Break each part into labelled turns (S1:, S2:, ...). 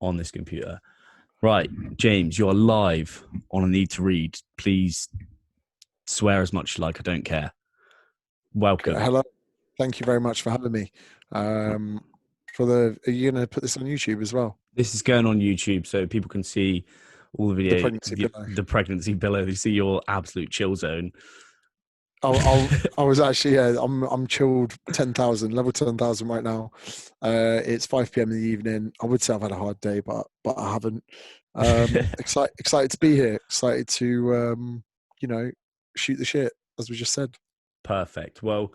S1: on this computer. Right, James, you're live on a Need to Read. Please swear as much as you like. I don't care. Welcome.
S2: Hello. Thank you very much for having me. Are you going to put this on YouTube as well?
S1: This is going on YouTube so people can see all the video,
S2: The
S1: pregnancy below. They see your absolute chill zone.
S2: I was actually, I'm chilled 10,000, level 10,000 right now. It's 5 p.m. in the evening. I would say I've had a hard day, but I haven't. Excited to be here. Excited to, shoot the shit, as we just said.
S1: Perfect. Well,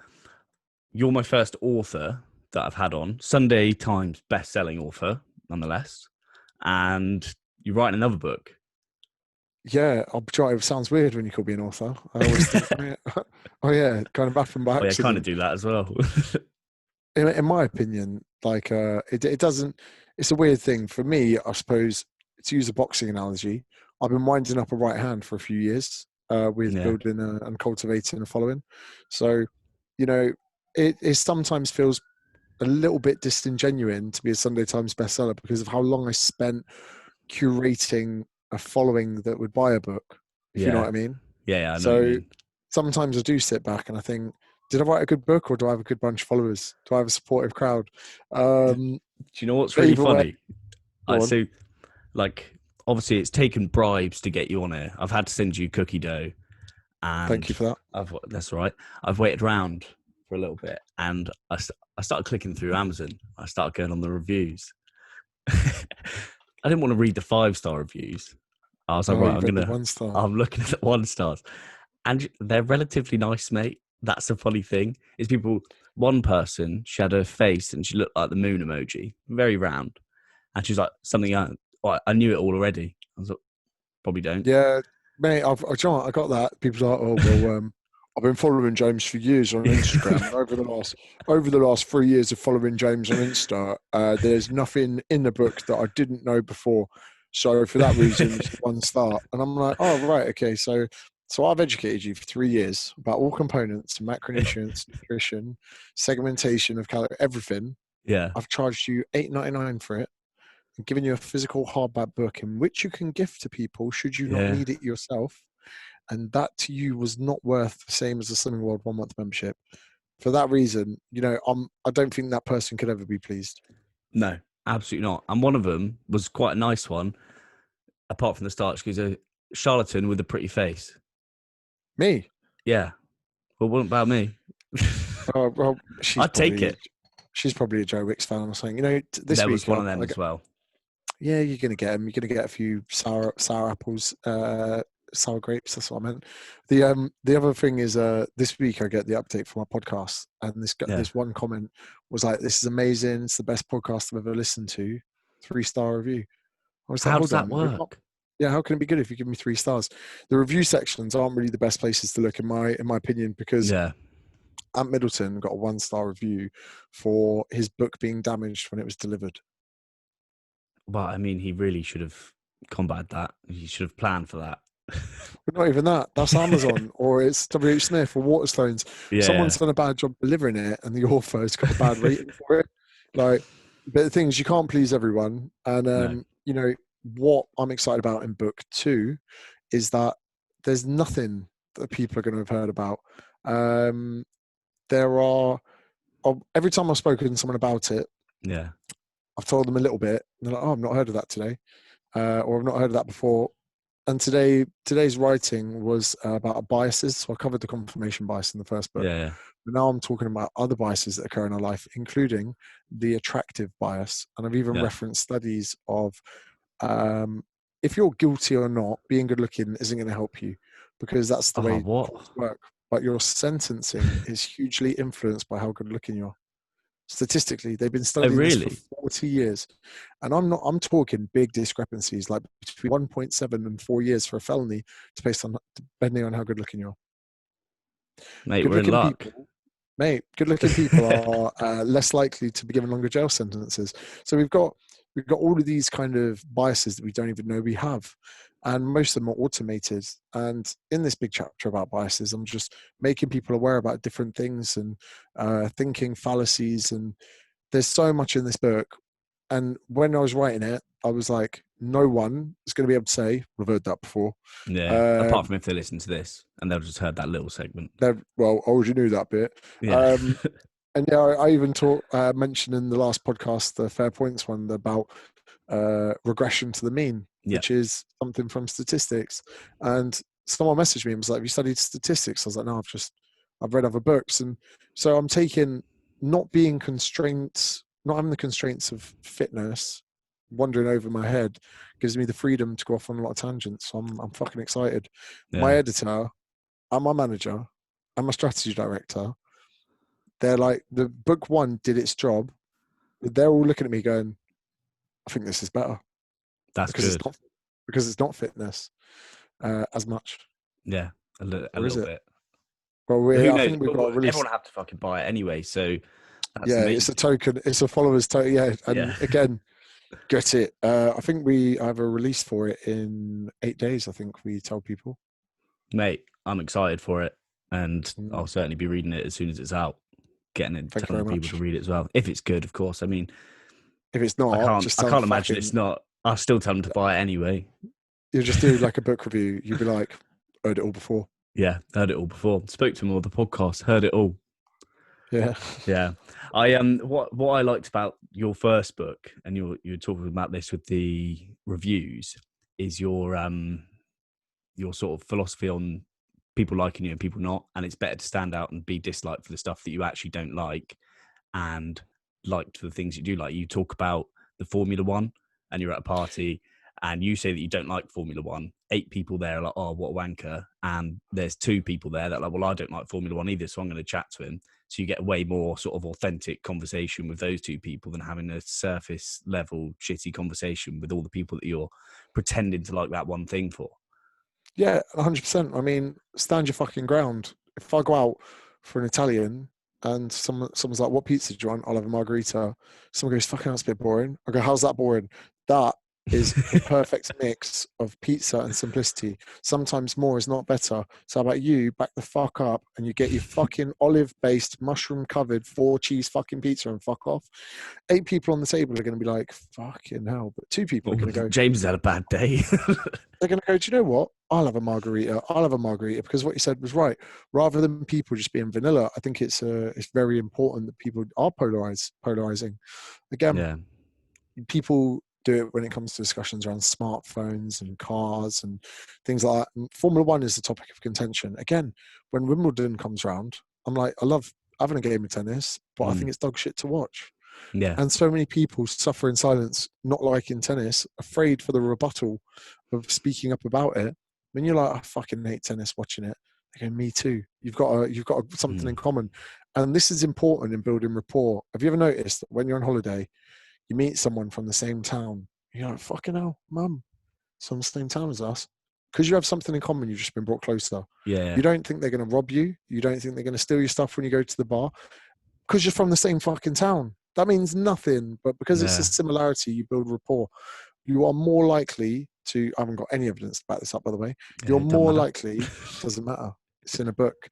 S1: you're my first author that I've had on. Sunday Times best-selling author, nonetheless. And you're writing another book.
S2: Yeah, I'll try. It sounds weird when you call me an author. I always think, oh yeah, kind of back and back.
S1: Oh, yeah, I kind of do that as well.
S2: In my opinion, like it doesn't. It's a weird thing for me. I suppose, to use a boxing analogy, I've been winding up a right hand for a few years with building and cultivating a following. So, it sometimes feels a little bit disingenuous to be a Sunday Times bestseller because of how long I spent curating a following that would buy a book, if you know what I mean.
S1: Yeah, I know
S2: so
S1: what you mean.
S2: Sometimes I do sit back and I think, did I write a good book or do I have a good bunch of followers? Do I have a supportive crowd?
S1: Do you know what's really funny?
S2: So,
S1: obviously it's taken bribes to get you on here. I've had to send you cookie dough. And
S2: thank you for that.
S1: That's all right. I've waited around for a little bit and I started clicking through Amazon. I started going on the reviews. I didn't want to read the 5-star reviews. I was like, right, I'm looking at the 1 stars. And they're relatively nice, mate. That's a funny thing. Is one person, she had her face and she looked like the moon emoji, very round. And she's like, I knew it all already. I was like, probably don't.
S2: Yeah, mate, I got that. People are like, oh, well, I've been following James for years on Instagram. over the last 3 years of following James on Insta, there's nothing in the book that I didn't know before. So for that reason, it's 1 star. And I'm like, oh, right, okay. So I've educated you for 3 years about all components, macronutrients, nutrition, segmentation of calorie, everything.
S1: Yeah.
S2: I've charged you $8.99 for it and given you a physical hardback book in which you can gift to people should you not need it yourself. And that to you was not worth the same as a Slimming World 1 month membership. For that reason, I don't think that person could ever be pleased.
S1: No, absolutely not. And one of them was quite a nice one. Apart from the start, she's a charlatan with a pretty face.
S2: Me?
S1: Yeah. Well, what about me?
S2: Well,
S1: I'd take it.
S2: She's probably a Joe Wicks fan or something. This
S1: there
S2: week
S1: was one of them as well.
S2: Yeah, you're going to get them. You're going to get a few sour apples, sour grapes. That's what I meant. The other thing is, this week I get the update from my podcast, and this one comment was like, "This is amazing. It's the best podcast I've ever listened to. 3-star review." I was like,
S1: how does that work?
S2: Yeah, how can it be good if you give me 3 stars? The review sections aren't really the best places to look, in my opinion, because Ant Middleton got a 1-star review for his book being damaged when it was delivered.
S1: Well, I mean, he really should have combated that. He should have planned for that.
S2: But not even that. That's Amazon or it's W.H. Smith or Waterstones. Someone's done a bad job delivering it and the author has got a bad rating for it. But the thing is, you can't please everyone. And, what I'm excited about in book 2 is that there's nothing that people are going to have heard about. Every time I've spoken to someone about it, I've told them a little bit. And they're like, oh, I've not heard of that today. Or I've not heard of that before. And today's writing was about biases. So I covered the confirmation bias in the first book.
S1: Yeah.
S2: But now I'm talking about other biases that occur in our life, including the attractive bias. And I've even referenced studies of if you're guilty or not, being good looking isn't going to help you because that's the way courts work. But your sentencing is hugely influenced by how good looking you are. Statistically, they've been studying this for 40 years. And I'm talking big discrepancies, like between 1.7 and 4 years for a felony, depending on how good looking you are.
S1: Mate, we're in luck.
S2: Good looking people are less likely to be given longer jail sentences. So we've got all of these kind of biases that we don't even know we have. And most of them are automated. And in this big chapter about biases, I'm just making people aware about different things and thinking fallacies. And there's so much in this book. And when I was writing it, I was like, no one is going to be able to say, we've heard that before.
S1: Yeah. Apart from if they listen to this and they'll just heard that little segment.
S2: Well, I already knew that bit.
S1: Yeah.
S2: And yeah, I even mentioned in the last podcast, the Fair Points one, about regression to the mean, which is something from statistics. And someone messaged me and was like, have you studied statistics? I was like, no, I've read other books. And so I'm taking not having the constraints of fitness wandering over my head gives me the freedom to go off on a lot of tangents. So I'm fucking excited.
S1: Yeah.
S2: My editor and my manager and my strategy director, they're like, the book one did its job. They're all looking at me going, I think this is better.
S1: That's good.
S2: Because it's not fitness as much.
S1: Yeah, a little bit.
S2: Well, I think we've got
S1: everyone have to fucking buy it anyway. So
S2: it's a token. It's a followers token. Yeah, and again, get it. I think we have a release for it in 8 days. I think we tell people.
S1: Mate, I'm excited for it, and I'll certainly be reading it as soon as it's out. Telling people to read it as well. If it's good, of course. I mean,
S2: if it's not,
S1: I can't imagine it's not. I'll still tell them to buy it anyway.
S2: You just do like a book review. You'd be like, heard it all before.
S1: Yeah, heard it all before. Spoke to them on the podcast. Heard it all.
S2: Yeah.
S1: Yeah. I what I liked about your first book, and you're talking about this with the reviews, is your sort of philosophy on people liking you and people not, and it's better to stand out and be disliked for the stuff that you actually don't like and liked for the things you do like. You talk about the Formula One and you're at a party and you say that you don't like Formula One. 8 people there are like, oh, what a wanker. And there's 2 people there that are like, well, I don't like Formula One either, so I'm going to chat to him. So you get a way more sort of authentic conversation with those 2 people than having a surface level shitty conversation with all the people that you're pretending to like that one thing for.
S2: Yeah, 100%. I mean, stand your fucking ground. If I go out for an Italian and someone's like, what pizza do you want? I'll have a margarita. Someone goes, fucking, that's a bit boring. I go, how's that boring? That is the perfect mix of pizza and simplicity. Sometimes more is not better. So how about you back the fuck up and you get your fucking olive-based, mushroom-covered 4-cheese fucking pizza and fuck off. 8 people on the table are going to be like, fucking hell. But 2 people are going to go,
S1: James had a bad day.
S2: They're going to go, do you know what? I'll have a margarita because what you said was right. Rather than people just being vanilla, I think it's very important that people are polarizing. Again, people do it when it comes to discussions around smartphones and cars and things like that. And Formula One is the topic of contention. Again, when Wimbledon comes around, I'm like, I love having a game of tennis, but I think it's dog shit to watch.
S1: Yeah.
S2: And so many people suffer in silence, not liking tennis, afraid for the rebuttal of speaking up about it. When you're like, I fucking hate tennis, watching it, they go, me too. You've got something in common. And this is important in building rapport. Have you ever noticed that when you're on holiday, you meet someone from the same town, you're like, fucking hell, mum, it's from the same town as us. Because you have something in common, you've just been brought closer.
S1: Yeah.
S2: You don't think they're going to rob you. You don't think they're going to steal your stuff when you go to the bar. Because you're from the same fucking town. That means nothing. But because it's a similarity, you build rapport. You are more likely to, I haven't got any evidence to back this up, by the way. You're more likely, doesn't matter. It's in a book.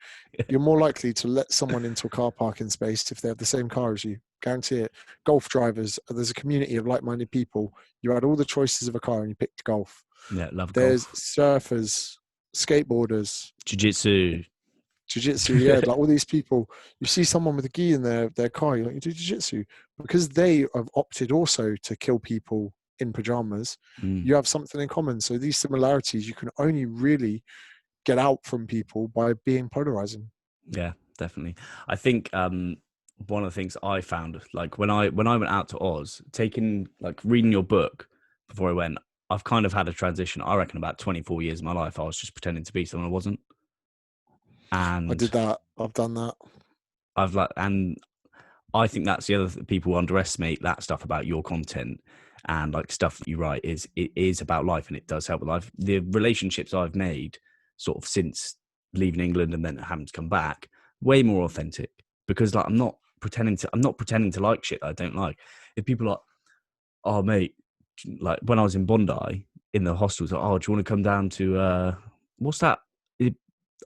S2: You're more likely to let someone into a car parking space if they have the same car as you. Guarantee it. Golf drivers, there's a community of like-minded people. You had all the choices of a car and you picked golf.
S1: Yeah, love golf.
S2: There's surfers, skateboarders.
S1: Jiu-jitsu,
S2: yeah. Like all these people, you see someone with a gi in their car, you're like, you do jiu-jitsu. Because they have opted also to kill people in pajamas, you have something in common. So these similarities, you can only really get out from people by being polarizing.
S1: Yeah, definitely. I think one of the things I found, like when I went out to Oz, reading your book before I went, I've kind of had a transition. I reckon about 24 years of my life, I was just pretending to be someone I wasn't. And
S2: I did that. I've done that.
S1: And I think that's the other people underestimate that stuff about your content and like stuff that you write it is about life and it does help with life. The relationships I've made sort of since leaving England and then having to come back, way more authentic because like I'm not pretending to like shit that I don't like. If people are like, oh mate, like when I was in Bondi in the hostels, like, oh, do you want to come down to what's that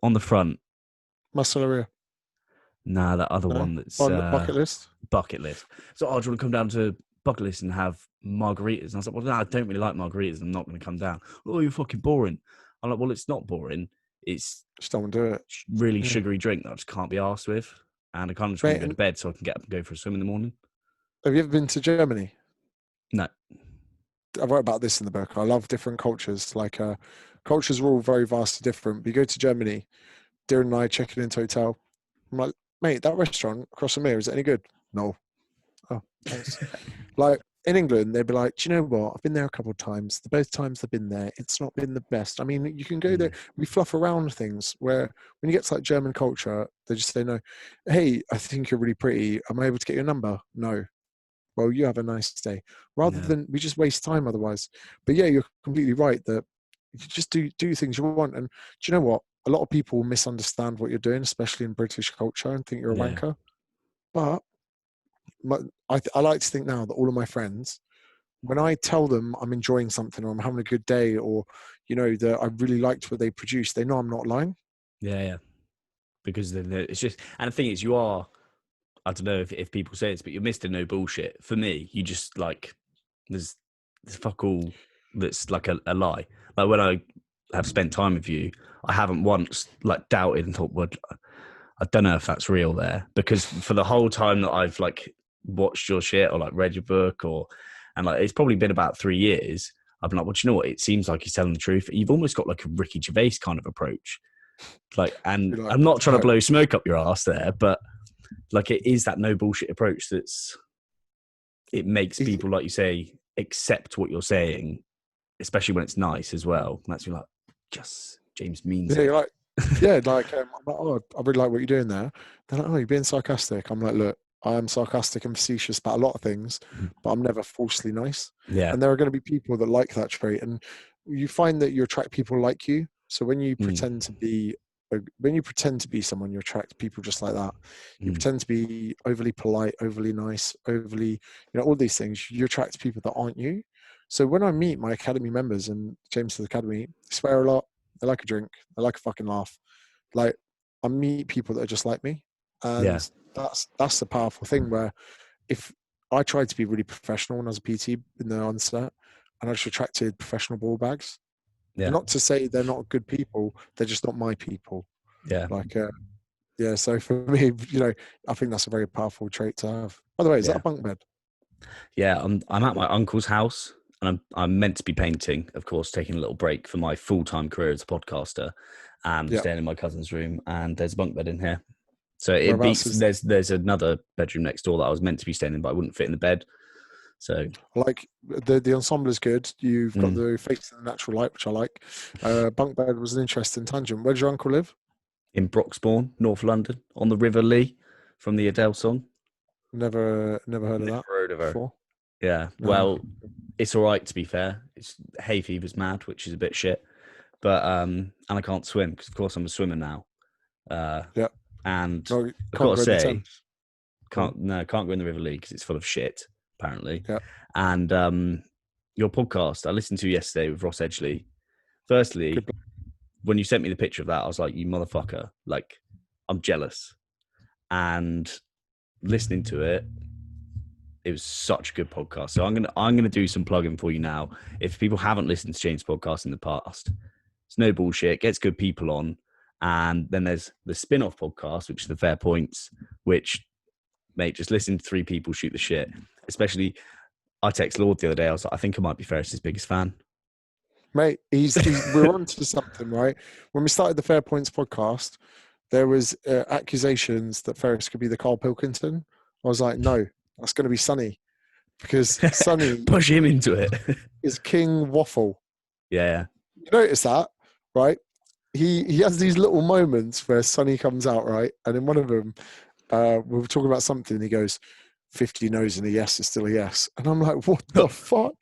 S1: on the front?
S2: Muscleria.
S1: Nah, that other one that's
S2: on Bucket List.
S1: Bucket List. So, oh, do you want to come down to bucket list and have margaritas. And I was like, well, no, I don't really like margaritas. I'm not going to come down. Oh, you're fucking boring. I'm like, well, it's not boring. It's
S2: Just don't do it.
S1: really
S2: Yeah.
S1: sugary drink that I just can't be arsed with. And I kind of just want
S2: Mate,
S1: to go to bed so I can get up and go for a swim in the morning.
S2: have you ever been to Germany?
S1: No.
S2: I wrote about this in the book. I love different cultures. Like cultures are all very vastly different. But you go to Germany, Darren and I checking into a hotel. I'm like, mate, that restaurant across from here, is it any good? No. Oh, thanks. Like in England, they'd be like, do you know what? I've been there a couple of times. The both times I've been there, it's not been the best. I mean, you can go there. We fluff around things where when you get to like German culture, they just say, no, hey, I think you're really pretty. Am I able to get your number? No. Well, you have a nice day. Rather than we just waste time otherwise. But yeah, you're completely right that you just do things you want. And do you know what? A lot of people misunderstand what you're doing, especially in British culture, and think you're a wanker. But I like to think now that all of my friends, when I tell them I'm enjoying something or I'm having a good day or, you know, that I really liked what they produced, they know I'm not lying.
S1: Yeah. Because then it's just, and the thing is, you are, I don't know if people say this, but you're Mr. No Bullshit. For me, you just like, there's fuck all that's like a lie. Like when I have spent time with you, I haven't once like doubted and thought, well, I don't know if that's real there. Because for the whole time that I've like watched your shit or like read your book and like, it's probably been about 3 years. I've been like, well, do you know what? It seems like he's telling the truth. You've almost got like a Ricky Gervais kind of approach. Like, and
S2: Like,
S1: I'm not trying to blow smoke up your ass there, but like it is that no bullshit approach it makes people, like you say, accept what you're saying, especially when it's nice as well. And that's, you're like, yes, James means it.
S2: You're like, yeah, like I'm like, oh, I really like what you're doing there. They're like, oh, you're being sarcastic. I'm like, look, I am sarcastic and facetious about a lot of things, but I'm never falsely nice.
S1: Yeah.
S2: And there are going to be people that like that trait, and you find that you attract people like you. So when you pretend to be someone, you attract people just like that. You pretend to be overly polite, overly nice, overly, you know, all these things. You attract people that aren't you. So when I meet my academy members and James to the academy, they swear a lot. They like a drink. They like a fucking laugh. Like I meet people that are just like me, and that's the powerful thing. Where if I tried to be really professional when I was a PT in the onset, and I just attracted professional ball bags.
S1: Yeah.
S2: Not to say they're not good people, they're just not my people.
S1: Yeah.
S2: Like, yeah. So for me, you know, I think that's a very powerful trait to have. By the way, is that a bunk bed?
S1: Yeah, I'm at my uncle's house, and I'm meant to be painting, of course, taking a little break for my full-time career as a podcaster. Staying in my cousin's room, and there's a bunk bed in here. So it beats. There's another bedroom next door that I was meant to be staying in, but I wouldn't fit in the bed. So
S2: like the ensemble is good. You've got the face in the natural light, which I like. Bunk bed was an interesting tangent. Where does your uncle live?
S1: In Broxbourne, North London, on the River Lee, from the Adele song.
S2: Never heard of that before.
S1: Yeah,
S2: No.
S1: well, it's all right to be fair. It's hay fever's mad, which is a bit shit. But and I can't swim because, of course, I'm a swimmer now.
S2: Yeah,
S1: and
S2: no,
S1: I've got to say,
S2: can't
S1: go in the River Lee because it's full of shit apparently.
S2: Yeah,
S1: and your podcast I listened to yesterday with Ross Edgley. Firstly, when you sent me the picture of that, I was like, you motherfucker! Like, I'm jealous. And listening to it, it was such a good podcast. So I'm gonna do some plugging for you now. If people haven't listened to James' podcast in the past, it's no bullshit. Gets good people on, and then there's the spin-off podcast, which is the Fair Points. Which, mate, just listen to three people shoot the shit. Especially, I text Lord the other day. I was like, I think I might be Ferris's biggest fan.
S2: Mate, we're on to something, right? When we started the Fair Points podcast, there was accusations that Ferris could be the Carl Pilkington. I was like, no, that's going to be Sonny, because Sonny
S1: push him into it.
S2: Is King Waffle.
S1: Yeah.
S2: You notice that, right? He has these little moments where Sonny comes out, right? And in one of them, we were talking about something, and he goes, 50 no's and a yes is still a yes. And I'm like, what the fuck?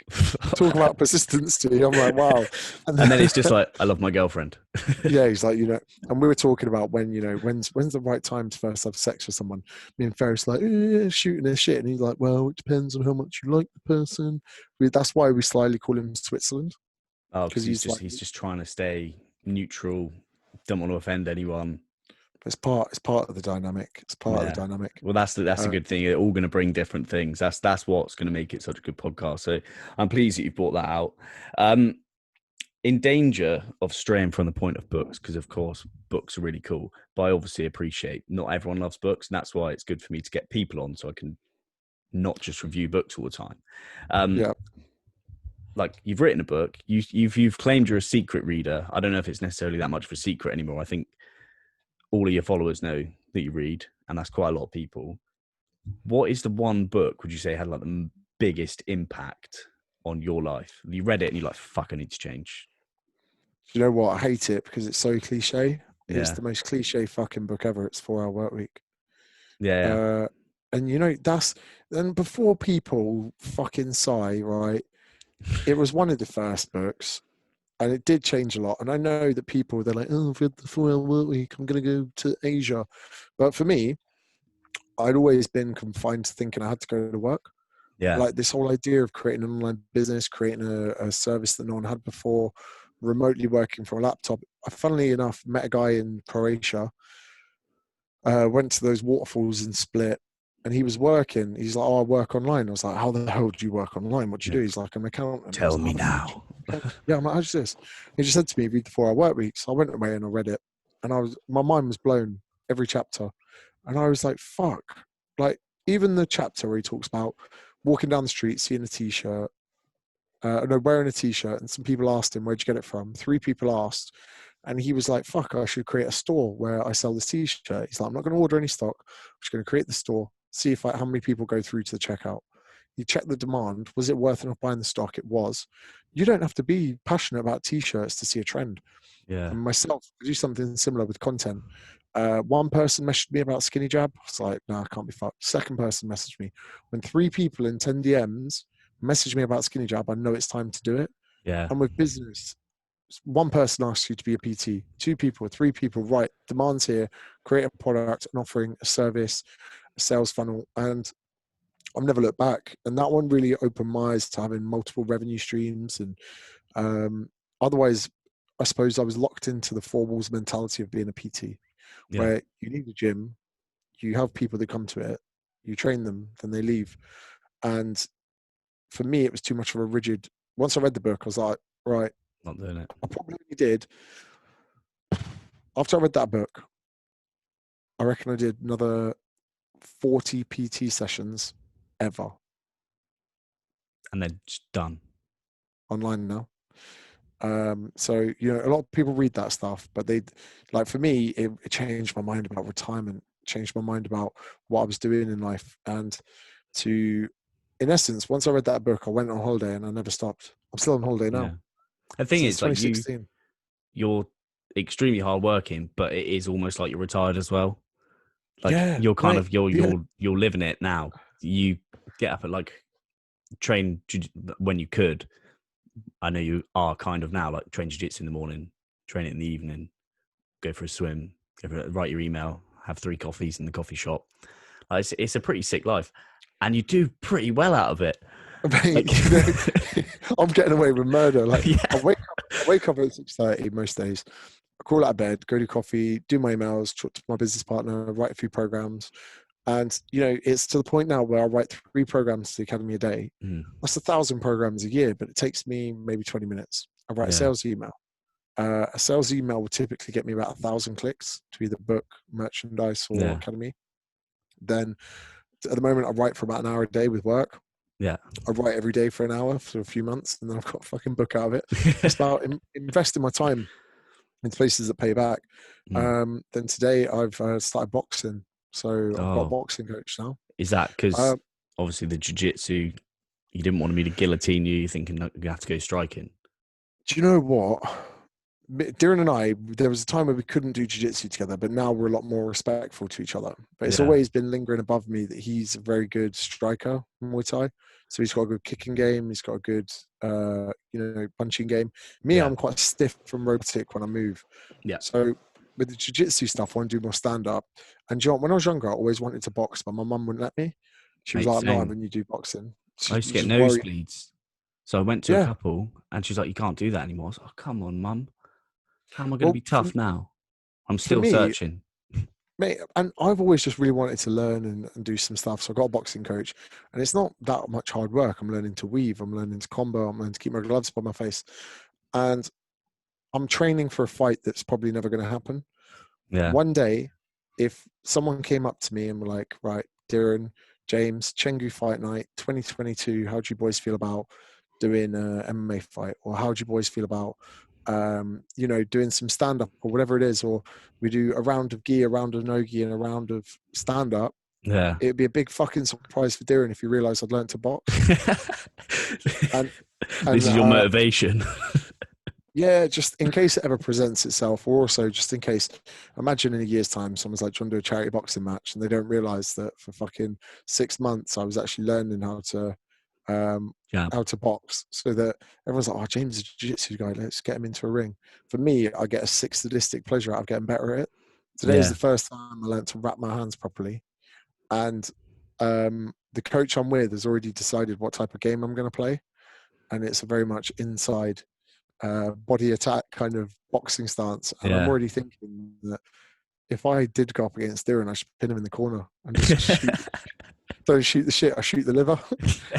S2: Talk about persistency. I'm like, wow.
S1: And then it's just like, I love my girlfriend.
S2: Yeah, he's like, you know, and we were talking about when, you know, when's the right time to first have sex with someone. Me and Ferris like, shooting his shit. And he's like, well, it depends on how much you like the person. That's why we slyly call him Switzerland.
S1: Oh, because he's just trying to stay neutral. Don't want to offend anyone.
S2: It's part of the dynamic. It's part of the
S1: Yeah.
S2: dynamic.
S1: Well, that's a good thing. They're all going to bring different things. That's what's going to make it such a good podcast. So I'm pleased that you've brought that out. In danger of straying from the point of books, because of course books are really cool, but I obviously appreciate not everyone loves books, and that's why it's good for me to get people on so I can not just review books all the time.
S2: Yeah.
S1: Like you've written a book, you've claimed you're a secret reader. I don't know if it's necessarily that much of a secret anymore. I think all of your followers know that you read, and that's quite a lot of people. What is the one book would you say had like the biggest impact on your life? You read it and you're like, fuck, I need to change.
S2: Do you know what? I hate it because it's so cliche. It's
S1: Yeah.
S2: the most cliche fucking book ever. It's 4 Hour Work Week.
S1: Yeah.
S2: And you know, and before people fucking sigh, right? It was one of the first books and it did change a lot. And I know that people, they're like, oh, for the 4 Hour Work Week, I'm going to go to Asia. But for me, I'd always been confined to thinking I had to go to work.
S1: Yeah.
S2: Like this whole idea of creating an online business, creating a service that no one had before, remotely working from a laptop. I, funnily enough, met a guy in Croatia, went to those waterfalls in Split, and he was working. He's like, oh, I work online. I was like, how the hell do you work online? What do you do? He's like, I'm an accountant. I was
S1: Tell
S2: like,
S1: me
S2: how the fuck do
S1: now.
S2: you do? Yeah, I'm like, how's this? He just said to me, read the 4 Hour Work Week. So I went away and I read it. And my mind was blown every chapter. And I was like, fuck. Like, even the chapter where he talks about walking down the street, seeing a t-shirt, no, wearing a t-shirt, and some people asked him, where'd you get it from? 3 people asked, and he was like, fuck, I should create a store where I sell this t-shirt. He's like, I'm not going to order any stock. I'm just going to create the store, see if how many people go through to the checkout. He checked the demand. Was it worth enough buying the stock? It was. You don't have to be passionate about t-shirts to see a trend.
S1: Yeah.
S2: And myself, I do something similar with content. One person messaged me about Skinny Jab. I was like, no, I can't be fucked. Second person messaged me. When 3 people in 10 DMs message me about Skinny Jab, I know it's time to do it.
S1: Yeah.
S2: And with business, one person asks you to be a PT, 2 people, 3 people, right, demands here, create a product, an offering, a service, a sales funnel. And I've never looked back. And that one really opened my eyes to having multiple revenue streams. And otherwise, I suppose I was locked into the 4 walls mentality of being a PT,
S1: Yeah.
S2: where you need a gym, you have people that come to it, you train them, then they leave. And for me, it was too much of a rigid. Once I read the book, I was like, right,
S1: Not doing it.
S2: I probably did. After I read that book, I reckon I did another 40 PT sessions ever.
S1: And then just done.
S2: Online now. So, you know, a lot of people read that stuff, but like for me, it changed my mind about retirement, changed my mind about what I was doing in life. And in essence, once I read that book, I went on holiday and I never stopped. I'm still on holiday now.
S1: Yeah. The thing
S2: Since
S1: is, like
S2: 2016.
S1: you're extremely hardworking, but it is almost like you're retired as well. Like
S2: Yeah,
S1: you're kind
S2: mate.
S1: of
S2: Yeah.
S1: you're living it now. You get up at like train when you could. I know you are kind of now like train jiu-jitsu in the morning, train it in the evening, go for a swim, write your email, have 3 coffees in the coffee shop. It's a pretty sick life, and you do pretty well out of it.
S2: Mate,
S1: Like,
S2: you know, I'm getting away with murder. Like
S1: yeah,
S2: I wake up at 6:30 most days. I crawl out of bed, go to coffee, do my emails, talk to my business partner, write a few programs. And you know, it's to the point now where I write 3 programs to the academy a day. That's 1,000 programs a year, but it takes me maybe 20 minutes. I write a
S1: yeah,
S2: sales email. A sales email will typically get me about 1,000 clicks to either book, merchandise, or
S1: yeah,
S2: academy. Then at the moment, I write for about an hour a day with work.
S1: yeah.
S2: I write every day for an hour for a few months, and then I've got a fucking book out of it. It's about investing my time into places that pay back. Then today I've started boxing, so I've got a
S1: Oh,
S2: boxing coach now.
S1: is that because
S2: Uh,
S1: obviously the jiu-jitsu, you didn't want me to guillotine you? You're thinking you have to go striking.
S2: do you know what? Darren and I, there was a time where we couldn't do jiu-jitsu together, but now we're a lot more respectful to each other. But it's
S1: Yeah,
S2: always been lingering above me that he's a very good striker in Muay Thai. So he's got a good kicking game. He's got a good, punching game. Me,
S1: yeah,
S2: I'm quite stiff from robotic when I move.
S1: yeah.
S2: So with the jiu-jitsu stuff, I want to do more stand-up. And John, when I was younger, I always wanted to box, but my mum wouldn't let me. She was
S1: Mate,
S2: like, I'm not
S1: same.
S2: having you do boxing.
S1: I
S2: She
S1: used to get
S2: just worried.
S1: nosebleeds, so I went to a
S2: Yeah.
S1: couple, and she's like, "You can't do that anymore." I was like, "Oh, come on, mum. How am I going to
S2: Well,
S1: be tough now? I'm
S2: for
S1: still
S2: me,
S1: searching."
S2: Mate, and I've always just really wanted to learn and do some stuff. So I got a boxing coach, and it's not that much hard work. I'm learning to weave, I'm learning to combo, I'm learning to keep my gloves by my face, and I'm training for a fight that's probably never going to happen.
S1: Yeah.
S2: One day, if someone came up to me and were like, right, Darren, James, Chengdu Fight Night 2022, how do you boys feel about doing an MMA fight? Or how do you boys feel about, doing some stand up or whatever it is? Or we do a round of gi, a round of no gi, and a round of stand up.
S1: Yeah.
S2: It'd be a big fucking surprise for Darren if he realized I'd learned to box. And,
S1: This
S2: and
S1: is your motivation.
S2: Yeah, just in case it ever presents itself, or also just in case, imagine in a year's time, someone's like trying to do a charity boxing match and they don't realize that for fucking 6 months I was actually learning um,
S1: Yeah.
S2: how to box, so that everyone's like, oh, James is a jiu-jitsu guy, let's get him into a ring. For me, I get a sick sadistic pleasure out of getting better at it. Today is
S1: Yeah.
S2: the first time I learned to wrap my hands properly. And the coach I'm with has already decided what type of game I'm going to play. And it's a very much inside body attack kind of boxing stance. And I'm
S1: Yeah.
S2: already thinking that if I did go up against Darren, I should pin him in the corner and just shoot. Don't shoot the shit, I shoot the liver.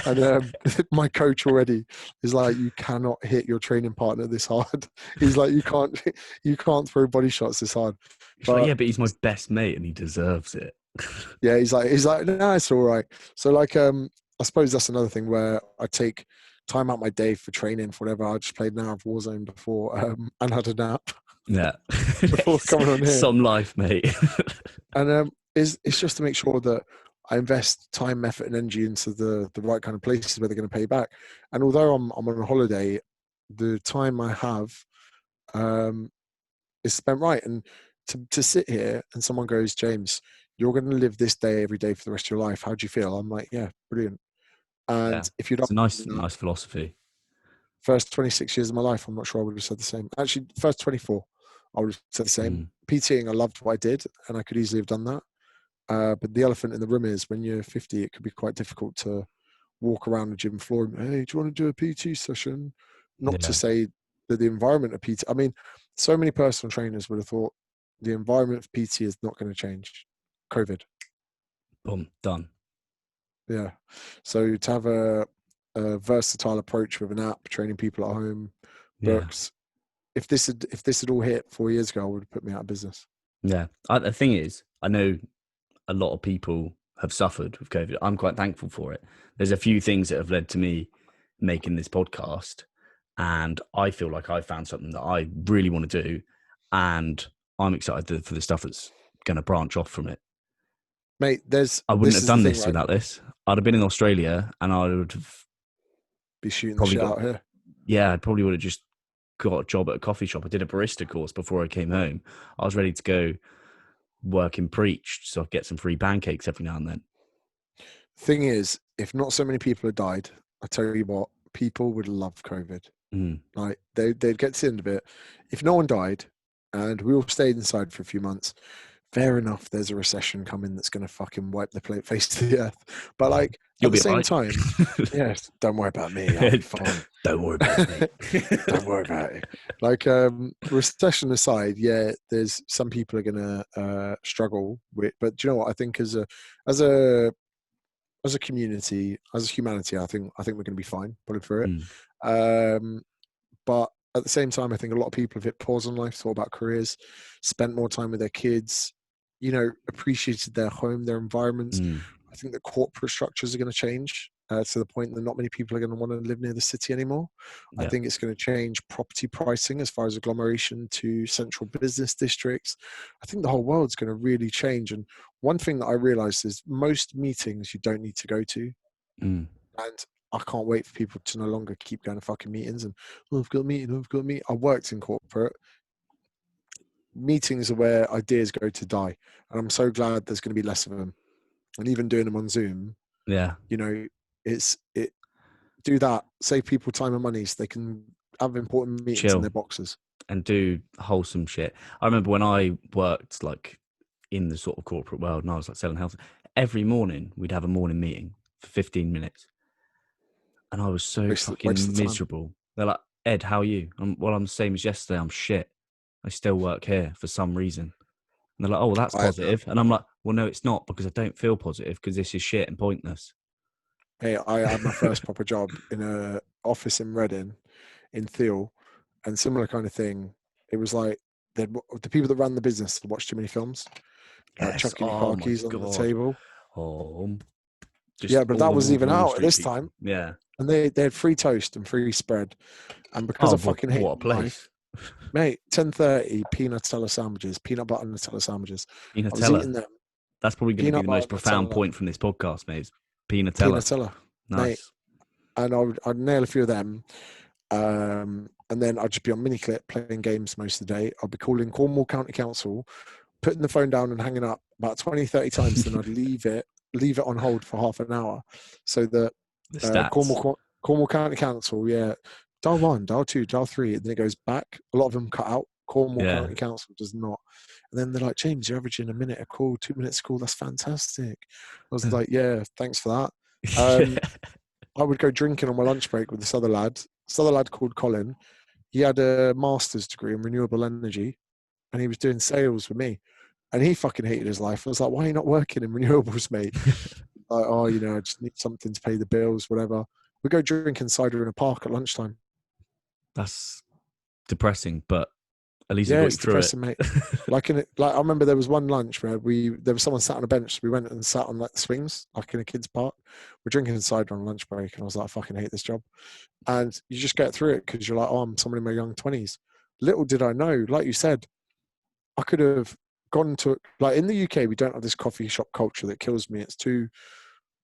S2: And my coach already is like, you cannot hit your training partner this hard. He's like, you can't throw body shots this hard.
S1: He's like, yeah, but he's my best mate and he deserves it.
S2: Yeah, he's like, no, it's all right. So like, I suppose that's another thing where I take time out my day for training, for whatever. I just played an hour of Warzone before and had a nap
S1: Yeah.
S2: before coming on here.
S1: Some life, mate.
S2: And it's just to make sure that I invest time, effort, and energy into the right kind of places where they're going to pay back. And although I'm on a holiday, the time I have is spent right. And to sit here and someone goes, James, you're going to live this day every day for the rest of your life. How do you feel? I'm like, yeah, brilliant.
S1: Yeah.
S2: And if you'd
S1: It's a
S2: asked me
S1: nice philosophy.
S2: first 26 years of my life, I'm not sure I would have said the same. Actually, first 24, I would have said the same.
S1: Mm.
S2: PTing, I loved what I did, and I could easily have done that. But the elephant in the room is when you're 50, it could be quite difficult to walk around the gym floor and, hey, do you want to do a PT session? Not to
S1: Yeah.
S2: say that the environment of PT, I mean, so many personal trainers would have thought the environment of PT is not going to change. COVID.
S1: Boom. Done.
S2: Yeah. So to have a versatile approach with an app, training people at home,
S1: Yeah.
S2: books. If this had all hit 4 years ago, it would have put me out of business.
S1: Yeah. The thing is, I know a lot of people have suffered with COVID. I'm quite thankful for it. There's a few things that have led to me making this podcast, and I feel like I found something that I really want to do, and I'm excited for the stuff that's going to branch off from it.
S2: Mate,
S1: I wouldn't
S2: this
S1: have
S2: is the
S1: done
S2: thing,
S1: this
S2: right?
S1: without this. I'd have been in Australia, and I would have
S2: Be shooting the
S1: probably
S2: shit
S1: got,
S2: out here.
S1: yeah, I probably would have just got a job at a coffee shop. I did a barista course before I came home. I was ready to go work in Preach, so I'd get some free pancakes every now and then.
S2: Thing is, if not so many people had died, I tell you what, people would love COVID.
S1: Mm.
S2: Like they'd get to the end of it. If no one died and we all stayed inside for a few months, fair enough, there's a recession coming that's going to fucking wipe the face to the earth. But like
S1: You'll
S2: at the
S1: be
S2: same
S1: right.
S2: time, yes, don't worry about me. I'll be fine.
S1: Don't worry about me.
S2: Don't worry about it. Like recession aside, yeah, there's some people are going to struggle with, but do you know what? I think as a as a community, as a humanity, I think we're going to be fine pulling through it.
S1: Mm.
S2: But at the same time, I think a lot of people have hit pause on life, thought about careers, spent more time with their kids, appreciated their home, their environments.
S1: Mm.
S2: I think the corporate structures are going to change to the point that not many people are going to want to live near the city anymore. I
S1: Yeah.
S2: think it's going to change property pricing as far as agglomeration to central business districts. I think the whole world's going to really change. And one thing that I realized is most meetings you don't need to go to.
S1: Mm.
S2: And I can't wait for people to no longer keep going to fucking meetings and, oh, I've got a meeting, I've got a meeting. I worked in corporate. Meetings are where ideas go to die. And I'm so glad there's going to be less of them. And even doing them on Zoom,
S1: Yeah.
S2: it do that, save people time and money so they can have important meetings
S1: Chill
S2: in their boxes.
S1: and do wholesome shit. I remember when I worked like in the sort of corporate world and I was like selling health, every morning we'd have a morning meeting for 15 minutes. And I was so
S2: Waste of
S1: fucking
S2: time.
S1: miserable. They're like, Ed, how are you? I'm the same as yesterday. I'm shit. I still work here for some reason. they're like, oh, well, that's
S2: I had that.
S1: positive. And I'm like, well, no, it's not, because I don't feel positive, because this is shit and pointless.
S2: Hey, I had my first proper job in a office in Reading, in Thiel, and similar kind of thing. It was like the people that ran the business had watched too many films, like
S1: Yes.
S2: chucking your
S1: Oh
S2: car
S1: my
S2: keys on the
S1: God.
S2: table.
S1: Oh,
S2: Yeah,
S1: just
S2: but
S1: all
S2: that
S1: the
S2: was
S1: Wolf of
S2: even
S1: Wall
S2: out at
S1: Street
S2: this
S1: people.
S2: time,
S1: Yeah.
S2: and they had free toast and free spread. And because
S1: Oh,
S2: I fucking hate
S1: what a
S2: life,
S1: place.
S2: mate, 10:30 peanut Nutella sandwiches, peanut butter Nutella sandwiches. I was
S1: Nutella.
S2: eating them,
S1: That's probably going to be
S2: peanut
S1: the
S2: butter
S1: most profound
S2: Nutella,
S1: point from this podcast, mate. Nutella.
S2: peanut Nutella, mate.
S1: Nice.
S2: And I'd nail a few of them. And then I'd just be on mini clip playing games most of the day. I'd be calling Cornwall County Council, putting the phone down and hanging up about 20, 30 times. Then I'd leave it on hold for half an hour so that
S1: The stats.
S2: Cornwall County Council, yeah, dial 1, dial 2, dial 3, and then it goes back. A lot of them cut out. Cornwall
S1: Yeah.
S2: County Council does not. And then they're like, James, you're averaging a minute a call, 2 minutes a call. That's fantastic. I was like, yeah, thanks for that.
S1: Yeah.
S2: I would go drinking on my lunch break with this other lad. This other lad called Colin. He had a master's degree in renewable energy, and he was doing sales with me. And he fucking hated his life. I was like, why are you not working in renewables, mate? Like, oh, I just need something to pay the bills, whatever. We go drinking cider in a park at lunchtime.
S1: That's depressing, but at least it
S2: Yeah,
S1: got you
S2: it's
S1: through it.
S2: depressing, mate. I remember there was one lunch where there was someone sat on a bench. We went and sat on like the swings, like in a kids' park. We're drinking cider on lunch break, and I was like, I fucking hate this job. And you just get through it because you're like, oh, I'm someone in my young 20s. Little did I know, like you said, I could have gone to, like in the UK, we don't have this coffee shop culture that kills me. It's too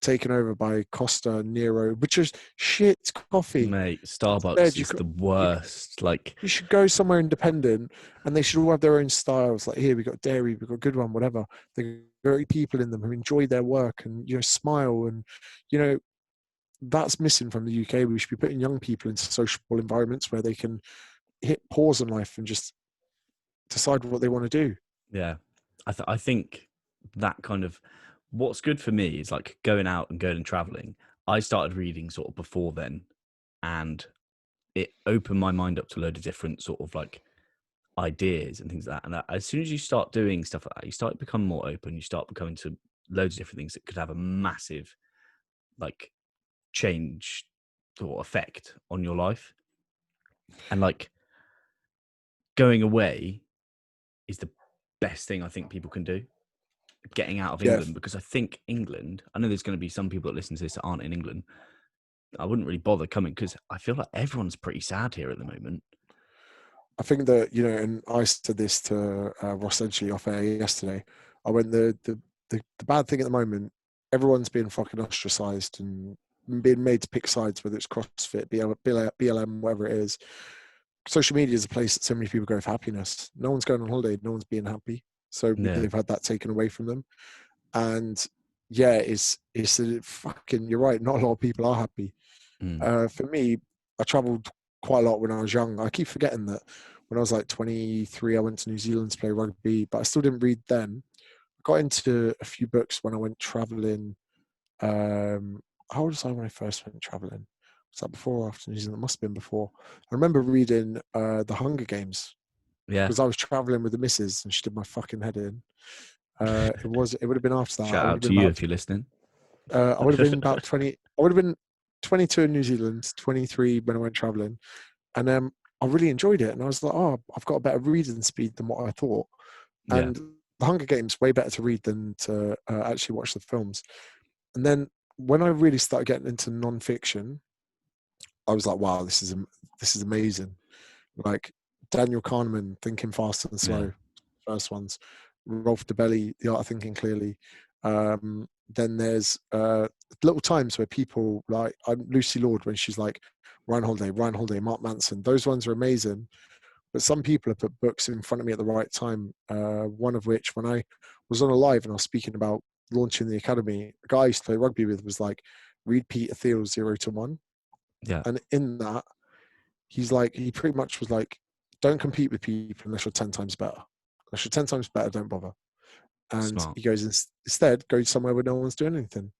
S2: taken over by Costa Nero, which is shit coffee.
S1: Mate,
S2: Instead,
S1: Starbucks is the worst. Like,
S2: you should go somewhere independent, and they should all have their own styles. Like here, we got dairy, we got good one, whatever. They very people in them who enjoy their work and smile, and you know that's missing from the UK. We should be putting young people into sociable environments where they can hit pause in life and just decide what they want to do.
S1: yeah, I think that kind of what's good for me is like going out and going and traveling. I started reading sort of before then, and it opened my mind up to a load of different sort of like ideas and things like that. And as soon as you start doing stuff like that, you start to become more open. You start becoming to loads of different things that could have a massive like change or effect on your life. And like going away is the best thing I think people can do. Getting out of
S2: Yeah,
S1: England, because I think England, I know there's going to be some people that listen to this that aren't in England. I wouldn't really bother coming because I feel like everyone's pretty sad here at the moment.
S2: I think that and I said this to Ross Edgley off air yesterday. I went the bad thing at the moment. Everyone's being fucking ostracized and being made to pick sides, whether it's CrossFit, BLM, whatever it is. Social media is a place that so many people go for happiness. No one's going on holiday. No one's being happy. So
S1: Yeah.
S2: they've had that taken away from them. And yeah, it's fucking. You're right. Not a lot of people are happy. For me, I travelled quite a lot when I was young. I keep forgetting that when I was like 23, I went to New Zealand to play rugby, but I still didn't read then. I got into a few books when I went travelling. How old was I when I first went travelling? Was that before or after New Zealand? It must have been before. I remember reading The Hunger Games
S1: Yeah.
S2: because I was travelling with the missus and she did my fucking head in. It would have been after that.
S1: Shout out to you if you're listening.
S2: I would have been about 20. I would have been 22 in New Zealand, 23 when I went traveling, and I really enjoyed it. And I was like, oh, I've got a better reading speed than what I thought.
S1: Yeah.
S2: And The Hunger Games way better to read than to actually watch the films. And then when I really started getting into non-fiction, I was like, wow, this is amazing. Like Daniel Kahneman, Thinking Fast and
S1: Yeah.
S2: Slow, first ones. Rolf DeBelly, The Art of Thinking Clearly. Then there's little times where people like Lucy Lord when she's like Ryan Holiday, Mark Manson. Those ones are amazing. But some people have put books in front of me at the right time. One of which, when I was on a live and I was speaking about launching the academy, a guy I used to play rugby with was like, read Peter Thiel's 0 to 1.
S1: Yeah.
S2: And in that, he pretty much was like, don't compete with people unless you're 10 times better. Unless you're 10 times better, don't bother. And
S1: Smart.
S2: he goes, instead, go somewhere where no one's doing anything.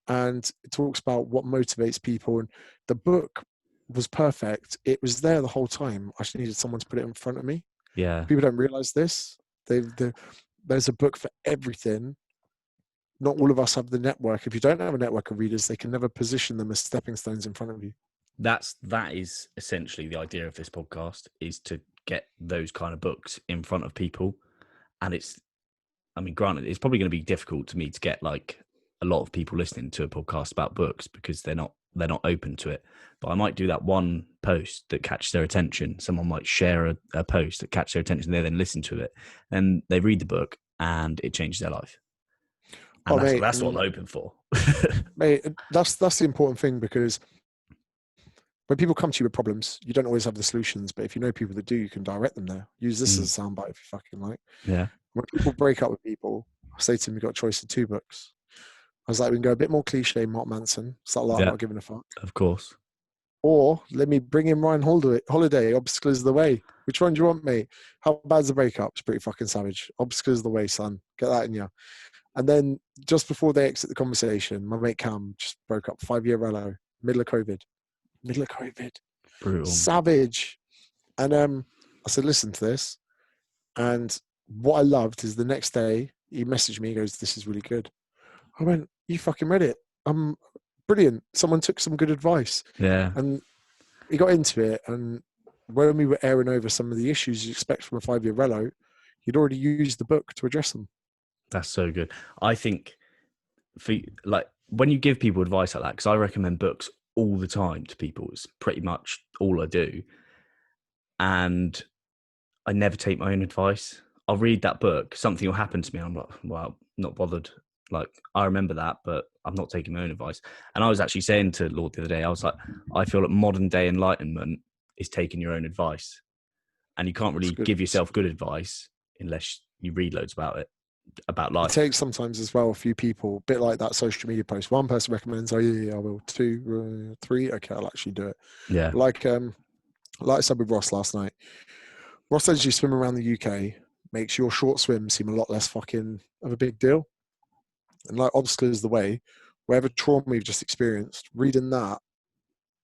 S2: And it talks about what motivates people. And the book was perfect. It was there the whole time. I just needed someone to put it in front of me.
S1: Yeah.
S2: People don't realize this. there's a book for everything. Not all of us have the network. If you don't have a network of readers, they can never position them as stepping stones in front of you.
S1: That is essentially the idea of this podcast, is to get those kind of books in front of people. And granted, it's probably going to be difficult to me to get like a lot of people listening to a podcast about books because they're not open to it. But I might do that one post that catches their attention. Someone might share a post that catches their attention. They then listen to it and they read the book and it changes their life. And that's what I'm hoping for.
S2: Mate, that's the important thing, because when people come to you with problems, you don't always have the solutions. But if you know people that do, you can direct them there. Use this as a soundbite if you fucking like.
S1: Yeah.
S2: When people break up with people, I say to them, you've got a choice of 2 books. I was like, we can go a bit more cliche, Mark Manson. Start like, I'm not giving a fuck.
S1: Of course.
S2: Or let me bring in Ryan Holiday, Obstacles is the Way. Which one do you want, mate? How bad's the breakup? It's pretty fucking savage. Obstacles is the Way, son. Get that in you. And then just before they exit the conversation, my mate Cam just broke up, 5-year relo, middle of COVID.
S1: Brutal.
S2: Savage. And I said, listen to this. And what I loved is the next day he messaged me, he goes, this is really good. I went, you fucking read it. Brilliant. Someone took some good advice.
S1: Yeah.
S2: And he got into it. And when we were airing over some of the issues you expect from a 5-year relo, he'd already used the book to address them.
S1: That's so good. I think when you give people advice like that, because I recommend books all the time to people, it's pretty much all I do. And I never take my own advice. I'll read that book, something will happen to me. I'm like, well, not bothered. Like, I remember that, but I'm not taking my own advice. And I was actually saying to Lord the other day, I was like, I feel that modern day enlightenment is taking your own advice. And you can't really give yourself good advice unless you read loads about it, about life.
S2: It takes sometimes as well a few people, a bit like that social media post. One person recommends, oh yeah, I will. 2, 3, okay, I'll actually do it.
S1: Yeah.
S2: Like I said with Ross last night. Ross says you swim around the UK makes your short swim seem a lot less fucking of a big deal. And like Obstacles is the Way, whatever trauma you've just experienced, reading that,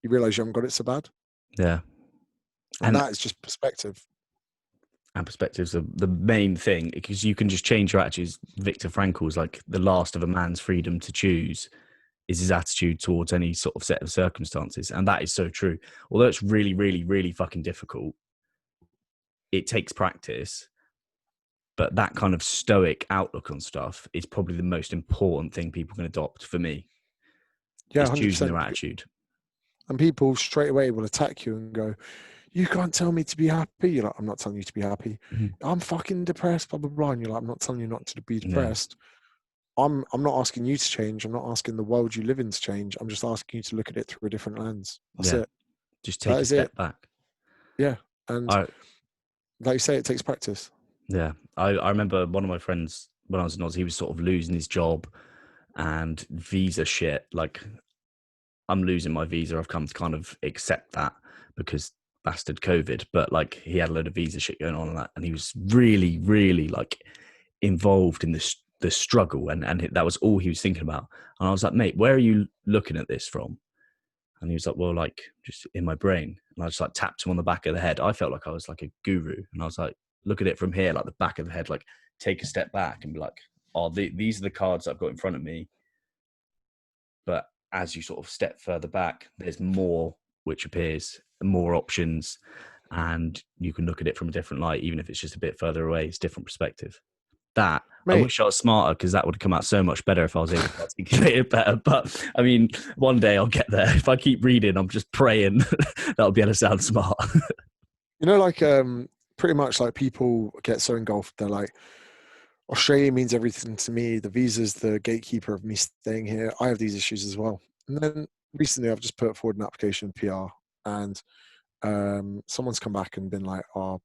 S2: you realise you haven't got it so bad.
S1: Yeah.
S2: And that is just perspective.
S1: And perspectives are the main thing, because you can just change your attitudes. Viktor Frankl's like, the last of a man's freedom to choose is his attitude towards any sort of set of circumstances. And that is so true. Although it's really, really, really fucking difficult, it takes practice. But that kind of stoic outlook on stuff is probably the most important thing people can adopt for me.
S2: Yeah,
S1: is
S2: 100%.
S1: choosing their attitude.
S2: And people straight away will attack you and go, you can't tell me to be happy. You're like, I'm not telling you to be happy. Mm-hmm. I'm fucking depressed, blah, blah, blah. And you're like, I'm not telling you not to be depressed. Yeah. I'm not asking you to change. I'm not asking the world you live in to change. I'm just asking you to look at it through a different lens. That's it.
S1: Just take a step back.
S2: Yeah. And like you say, it takes practice.
S1: Yeah. I remember one of my friends when I was in Oz, he was sort of losing his job and visa shit. Like, I'm losing my visa. I've come to kind of accept that because bastard COVID, but like, he had a load of visa shit going on and that, and he was really, really like involved in the struggle, and that was all he was thinking about. And I was like, mate, where are you looking at this from? And he was like, well, like, just in my brain. And I just like tapped him on the back of the head. I felt like I was like a guru, and I was like, look at it from here, like the back of the head, like take a step back and be like, oh, these are the cards I've got in front of me. But as you sort of step further back, there's more which appears, more options, and you can look at it from a different light, even if it's just a bit further away. It's a different perspective. That, mate, I wish I was smarter, because that would come out so much better if I was able to articulate it better. But I mean, one day I'll get there. If I keep reading, I'm just praying that I'll be able to sound smart.
S2: You know, like pretty much like people get so engulfed. They're like, Australia means everything to me. The visa's the gatekeeper of me staying here. I have these issues as well. And then recently I've just put forward an application PR, and someone's come back and been like, oh,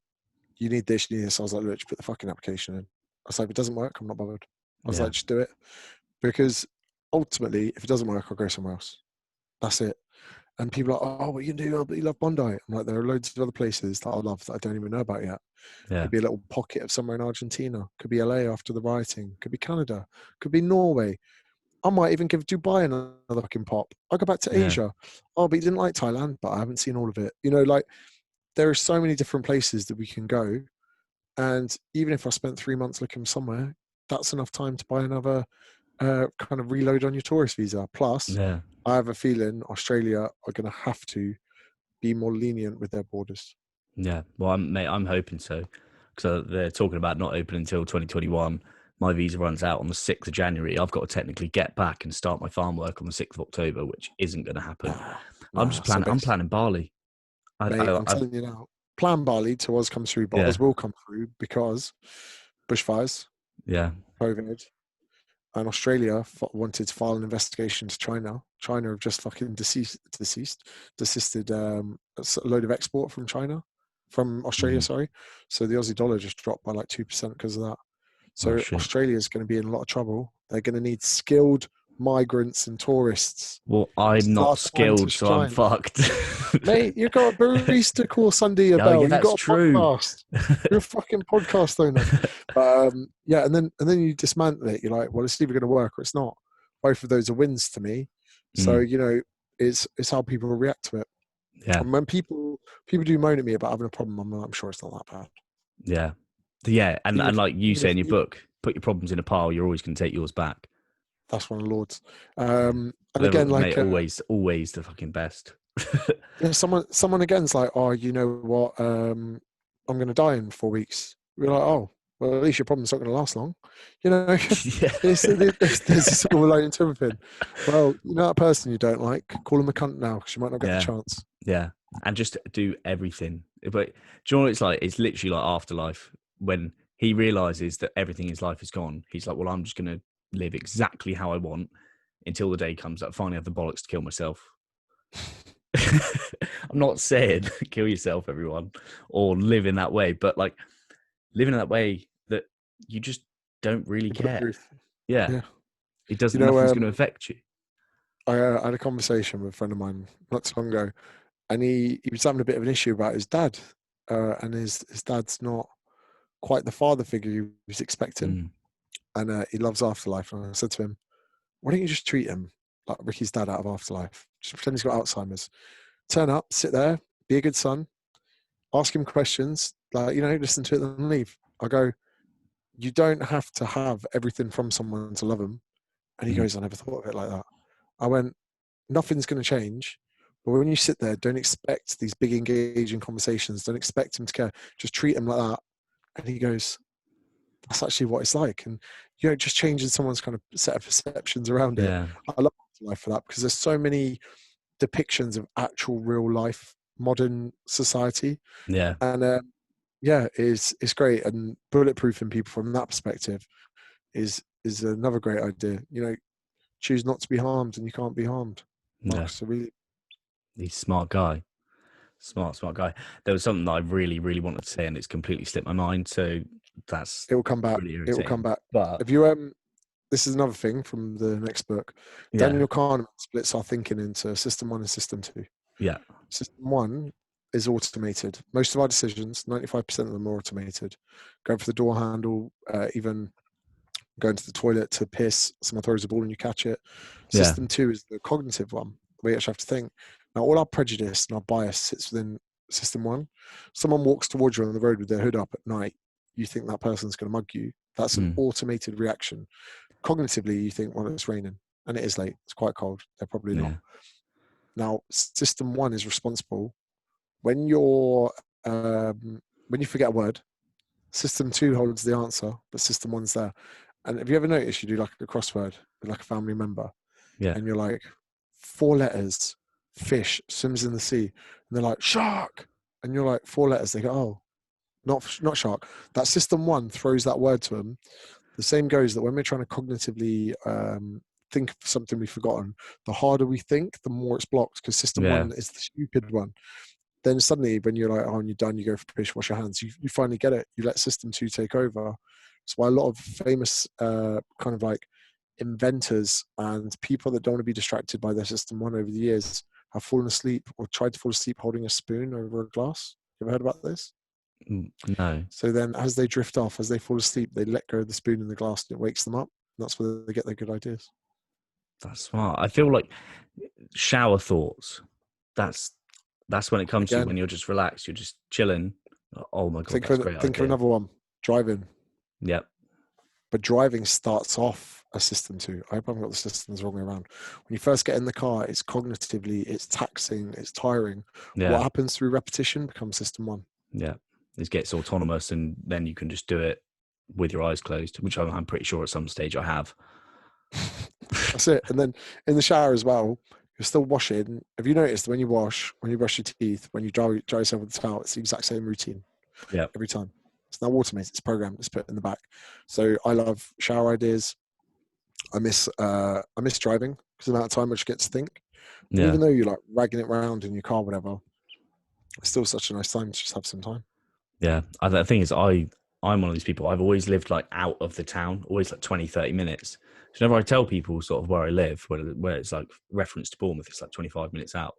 S2: you need this, you need this. I was like, look, just put the fucking application in. I was like, if it doesn't work, I'm not bothered. I was like, just do it. Because ultimately, if it doesn't work, I'll go somewhere else. That's it. And people are like, oh, what you can do? You love Bondi. I'm like, there are loads of other places that I love that I don't even know about yet. Yeah. Could be a little pocket of somewhere in Argentina. Could be LA after the rioting. Could be Canada. Could be Norway. I might even give Dubai another fucking pop. I'll go back to Asia. Oh, but you didn't like Thailand, but I haven't seen all of it. You know, like, there are so many different places that we can go. And even if I spent 3 months looking somewhere, that's enough time to buy another kind of reload on your tourist visa. Plus,
S1: Yeah.
S2: I have a feeling Australia are going to have to be more lenient with their borders.
S1: Yeah. Well, I'm hoping so, because they're talking about not opening until 2021. My visa runs out on the 6th of January. I've got to technically get back and start my farm work on the 6th of October, which isn't going to happen.
S2: Nah,
S1: I'm just
S2: nah. So
S1: planning. I'm
S2: basically,
S1: planning Bali.
S2: mate, I'm
S1: I've
S2: telling you now, Plan Bali to Oz comes through, but
S1: yeah,
S2: Oz will come through because bushfires,
S1: yeah.
S2: COVID, and Australia wanted to file an investigation to China. China have just fucking desisted a load of export from Australia,
S1: Mm.
S2: sorry. So the Aussie dollar just dropped by like 2% because of that.
S1: Oh
S2: So
S1: shit.
S2: Australia is going to be in a lot of trouble. They're going to need skilled migrants and tourists.
S1: Well,
S2: This
S1: I'm
S2: is
S1: not
S2: our time to
S1: skilled, so I'm
S2: shine.
S1: fucked.
S2: Mate, you've got a barista course under your
S1: Oh yeah,
S2: belt. You've
S1: that's
S2: got a
S1: true.
S2: podcast. You're a fucking podcast owner. Yeah, and then you dismantle it. You're like, well, it's either going to work or it's not. Both of those are wins to me. So
S1: Mm,
S2: it's how people react to it.
S1: yeah,
S2: And when people do moan at me about having a problem, I'm sure it's not that bad.
S1: yeah, yeah. And
S2: Even
S1: and
S2: if
S1: like you
S2: even
S1: say
S2: if
S1: in your book, put your problems in a pile. You're always going to take yours back.
S2: that's one of the Lords.
S1: Yeah.
S2: And again,
S1: Mate,
S2: like
S1: always the fucking best.
S2: someone again's like, oh, you know what? I'm going to die in 4 weeks. We're like, oh, well, at least your problem's not going to last long.
S1: Yeah,
S2: There's a silver lining to everything. Well, that person you don't like, call them a cunt now because you might not get the
S1: yeah,
S2: chance.
S1: yeah. And just do everything. But do you know what it's like? It's literally like afterlife when he realizes that everything in his life is gone. He's like, well, I'm just going to live exactly how I want until the day comes that I finally have the bollocks to kill myself. I'm not saying kill yourself, everyone, or live in that way, but like living in that way that you just don't really
S2: You
S1: care.
S2: bulletproof.
S1: Yeah,
S2: Yeah.
S1: it
S2: You
S1: doesn't.
S2: know,
S1: Nothing's going to affect you.
S2: I had a conversation with a friend of mine not too long ago, and he was having a bit of an issue about his dad, and his dad's not quite the father figure he was expecting,
S1: Mm,
S2: and he loves Afterlife. And I said to him, "Why don't you just treat him like Ricky's dad out of Afterlife? Just pretend he's got Alzheimer's. Turn up, sit there, be a good son, ask him questions, like listen to it, and leave." I go, "You don't have to have everything from someone to love them." And he
S1: mm,
S2: goes, "I never thought of it like that." I went, "Nothing's going to change. But when you sit there, don't expect these big engaging conversations. Don't expect him to care. Just treat him like that." And he goes, "That's actually what it's like." And just changing someone's kind of set of perceptions around it.
S1: yeah,
S2: I love life for that because there's so many depictions of actual real life modern society,
S1: yeah,
S2: and yeah, it's great. And bulletproofing people from that perspective is another great idea. Choose not to be harmed, and you can't be harmed.
S1: yeah.
S2: Marcus Aurelius.
S1: He's a smart guy. Smart guy. There was something that I really, really wanted to say, and it's completely slipped my mind. So that's
S2: It will come back.
S1: really
S2: It will come
S1: irritating.
S2: back.
S1: But
S2: If you this is another thing from the next book.
S1: yeah,
S2: Daniel Kahneman splits our thinking into system one and system two.
S1: yeah,
S2: System one is automated. Most of our decisions, 95% of them are automated. Going for the door handle, even going to the toilet to piss, someone throws a ball and you catch it.
S1: yeah,
S2: System two is the cognitive one. We actually have to think. Now, all our prejudice and our bias sits within system one. Someone walks towards you on the road with their hood up at night, you think that person's going to mug you. That's an
S1: mm,
S2: automated reaction. Cognitively, you think, well, it's raining and it is late. It's quite cold. They're probably not.
S1: yeah,
S2: Now, system one is responsible when when you forget a word. System two holds the answer, but system one's there. And have you ever noticed you do like a crossword with like a family member,
S1: yeah,
S2: and you're like, 4 letters, fish swims in the sea, and they're like shark, and you're like 4 letters. They go, oh, not shark. That system one throws that word to them. The same goes that when we're trying to cognitively think of something we've forgotten, the harder we think, the more it's blocked because system
S1: yeah,
S2: one is the stupid one. Then suddenly, when you're like, oh, and you're done, you go for a fish, wash your hands. You finally get it. You let system two take over. That's why a lot of famous kind of like inventors and people that don't want to be distracted by their system one over the years have fallen asleep or tried to fall asleep holding a spoon over a glass. You ever heard about this?
S1: no,
S2: So then as they drift off, as they fall asleep, they let go of the spoon in the glass and it wakes them up. And that's where they get their good ideas.
S1: that's smart. I feel like shower thoughts. That's that's when it comes to you
S2: Again,
S1: when you're just relaxed, you're just chilling. Oh my god, that's a great
S2: think of
S1: idea.
S2: another one. Driving.
S1: Yep.
S2: But driving starts off a system 2. I hope I haven't got the systems the wrong way around. When you first get in the car, it's cognitively, it's taxing, it's tiring.
S1: Yeah.
S2: What happens through repetition becomes system 1.
S1: Yeah. It gets autonomous, and then you can just do it with your eyes closed, which I'm pretty sure at some stage I have.
S2: That's it. And then in the shower as well, you're still washing. Have you noticed when you brush your teeth, when you dry yourself with the towel, it's the exact same routine.
S1: Yeah.
S2: Every time. It's now automated. It's programmed. It's put in the back. So I love shower ideas. I miss driving because the amount of time I just get to think. And
S1: Yeah.
S2: even though you're like ragging it around in your car, whatever, it's still such a nice time to just have some time.
S1: Yeah. The thing is, I'm one of these people. I've always lived like out of the town, always like 20, 30 minutes. So whenever I tell people sort of where I live, where it's like reference to Bournemouth, it's like 25 minutes out.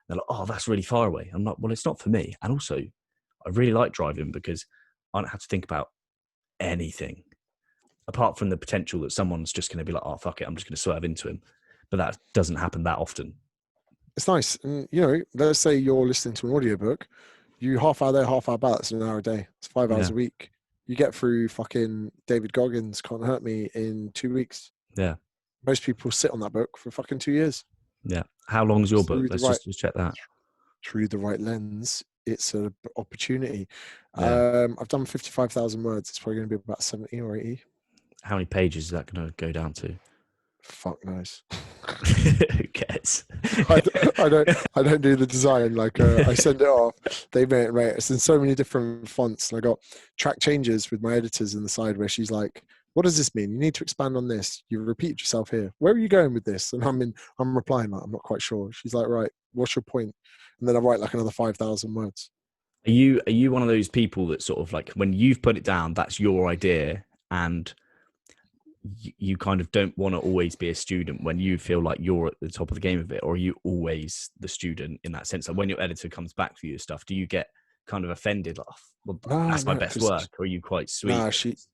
S1: They're like, oh, that's really far away. I'm like, well, it's not for me. And also, I really like driving because I don't have to think about anything apart from the potential that someone's just going to be like, oh, fuck it, I'm just going to swerve into him. But that doesn't happen that often.
S2: It's nice. And, you know, let's say you're listening to an audiobook, you half hour there, half hour back, it's an hour a day. It's 5 hours a week. You get through fucking David Goggins' Can't Hurt Me in 2 weeks.
S1: Yeah.
S2: Most people sit on that book for fucking 2 years.
S1: Yeah. How long's your book? Let's just check that.
S2: Through the right lens, it's an opportunity.
S1: Yeah.
S2: I've done 55,000 words. It's probably going to be about 70 or 80.
S1: How many pages is that going to go down to?
S2: Fuck knows.
S1: Who cares?
S2: I don't do the design. Like I send it off. They make it right. It's in so many different fonts, and I got track changes with my editors in the side where she's like, "What does this mean? You need to expand on this. You repeat yourself here. Where are you going with this?" And I'm replying like, "I'm not quite sure." She's like, "Right, what's your point?" And then I write like another 5,000 words.
S1: Are you one of those people that sort of like when you've put it down, that's your idea, and you kind of don't want to always be a student when you feel like you're at the top of the game of it, or are you always the student in that sense? Like when your editor comes back for your stuff, do you get kind of offended? Like, well, that's my best work, or are you quite sweet?
S2: Nah, she's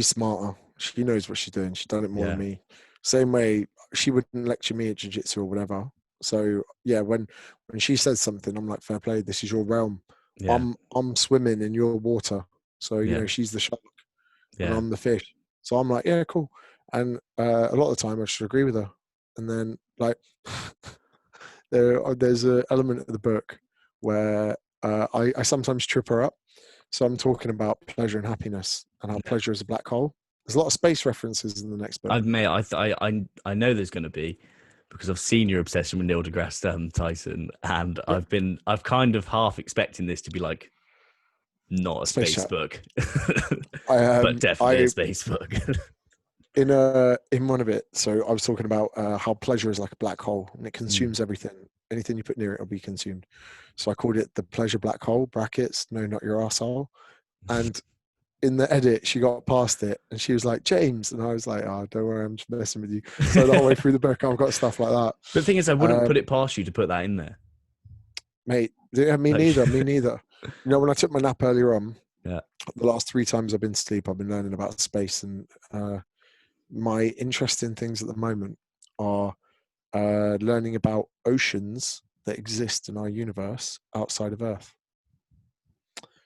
S2: smarter. She knows what she's doing. She's done it more than me. Same way she wouldn't lecture me at jiu-jitsu or whatever. So yeah, when she says something, I'm like, fair play. This is your realm.
S1: Yeah.
S2: I'm swimming in your water. So you know, she's the shark and I'm the fish. So I'm like, yeah, cool. And a lot of the time I should agree with her. And then like there's an element of the book where I sometimes trip her up. So I'm talking about pleasure and happiness and how pleasure is a black hole. There's a lot of space references in the next book.
S1: I know there's going to be, because I've seen your obsession with Neil deGrasse Tyson, and I've kind of half expecting this to be like not a space book, but definitely a space book.
S2: in one of it, so I was talking about how pleasure is like a black hole and it consumes everything. Anything you put near it will be consumed. So I called it the pleasure black hole, brackets, no, not your arsehole. And in the edit, she got past it and she was like, James. And I was like, oh, don't worry, I'm just messing with you. So the whole way through the book, I've got stuff like that.
S1: But the thing is, I wouldn't put it past you to put that in there.
S2: Mate, yeah, me neither. You know, when I took my nap earlier on,
S1: the
S2: last 3 times I've been to sleep, I've been learning about space. And my interest in things at the moment are learning about oceans that exist in our universe outside of Earth.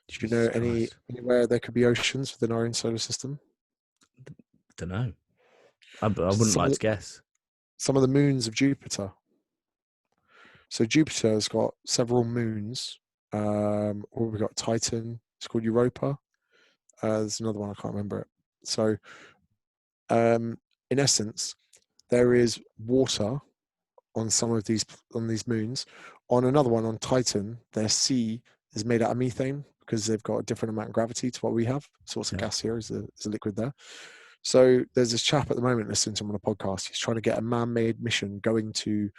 S2: Do you know anywhere there could be oceans within our own solar system?
S1: Don't know. I wouldn't like to guess.
S2: Some of the moons of Jupiter. So Jupiter has got several moons. We've got Titan. It's called Europa. There's another one, I can't remember it. So in essence, there is water on some of these moons. On another one, on Titan, their sea is made out of methane because they've got a different amount of gravity to what we have. Source of gas here is a liquid there. So there's this chap at the moment listening to him on a podcast. He's trying to get a man-made mission going to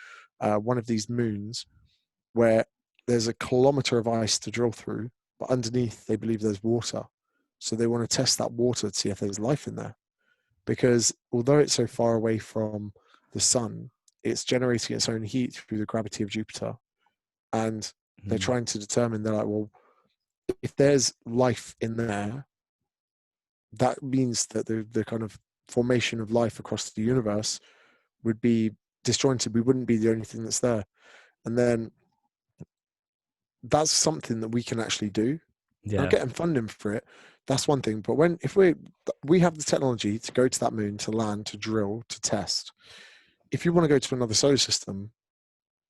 S2: one of these moons where there's a kilometer of ice to drill through, but underneath they believe there's water. So they want to test that water to see if there's life in there. Because although it's so far away from the sun, it's generating its own heat through the gravity of Jupiter. And they're trying to determine, they're like, well, if there's life in there, that means that the kind of formation of life across the universe would be disjointed. We wouldn't be the only thing that's there. And then that's something that we can actually do. Now, getting funding for it, that's one thing. But if we have the technology to go to that moon, to land, to drill, to test. If you want to go to another solar system,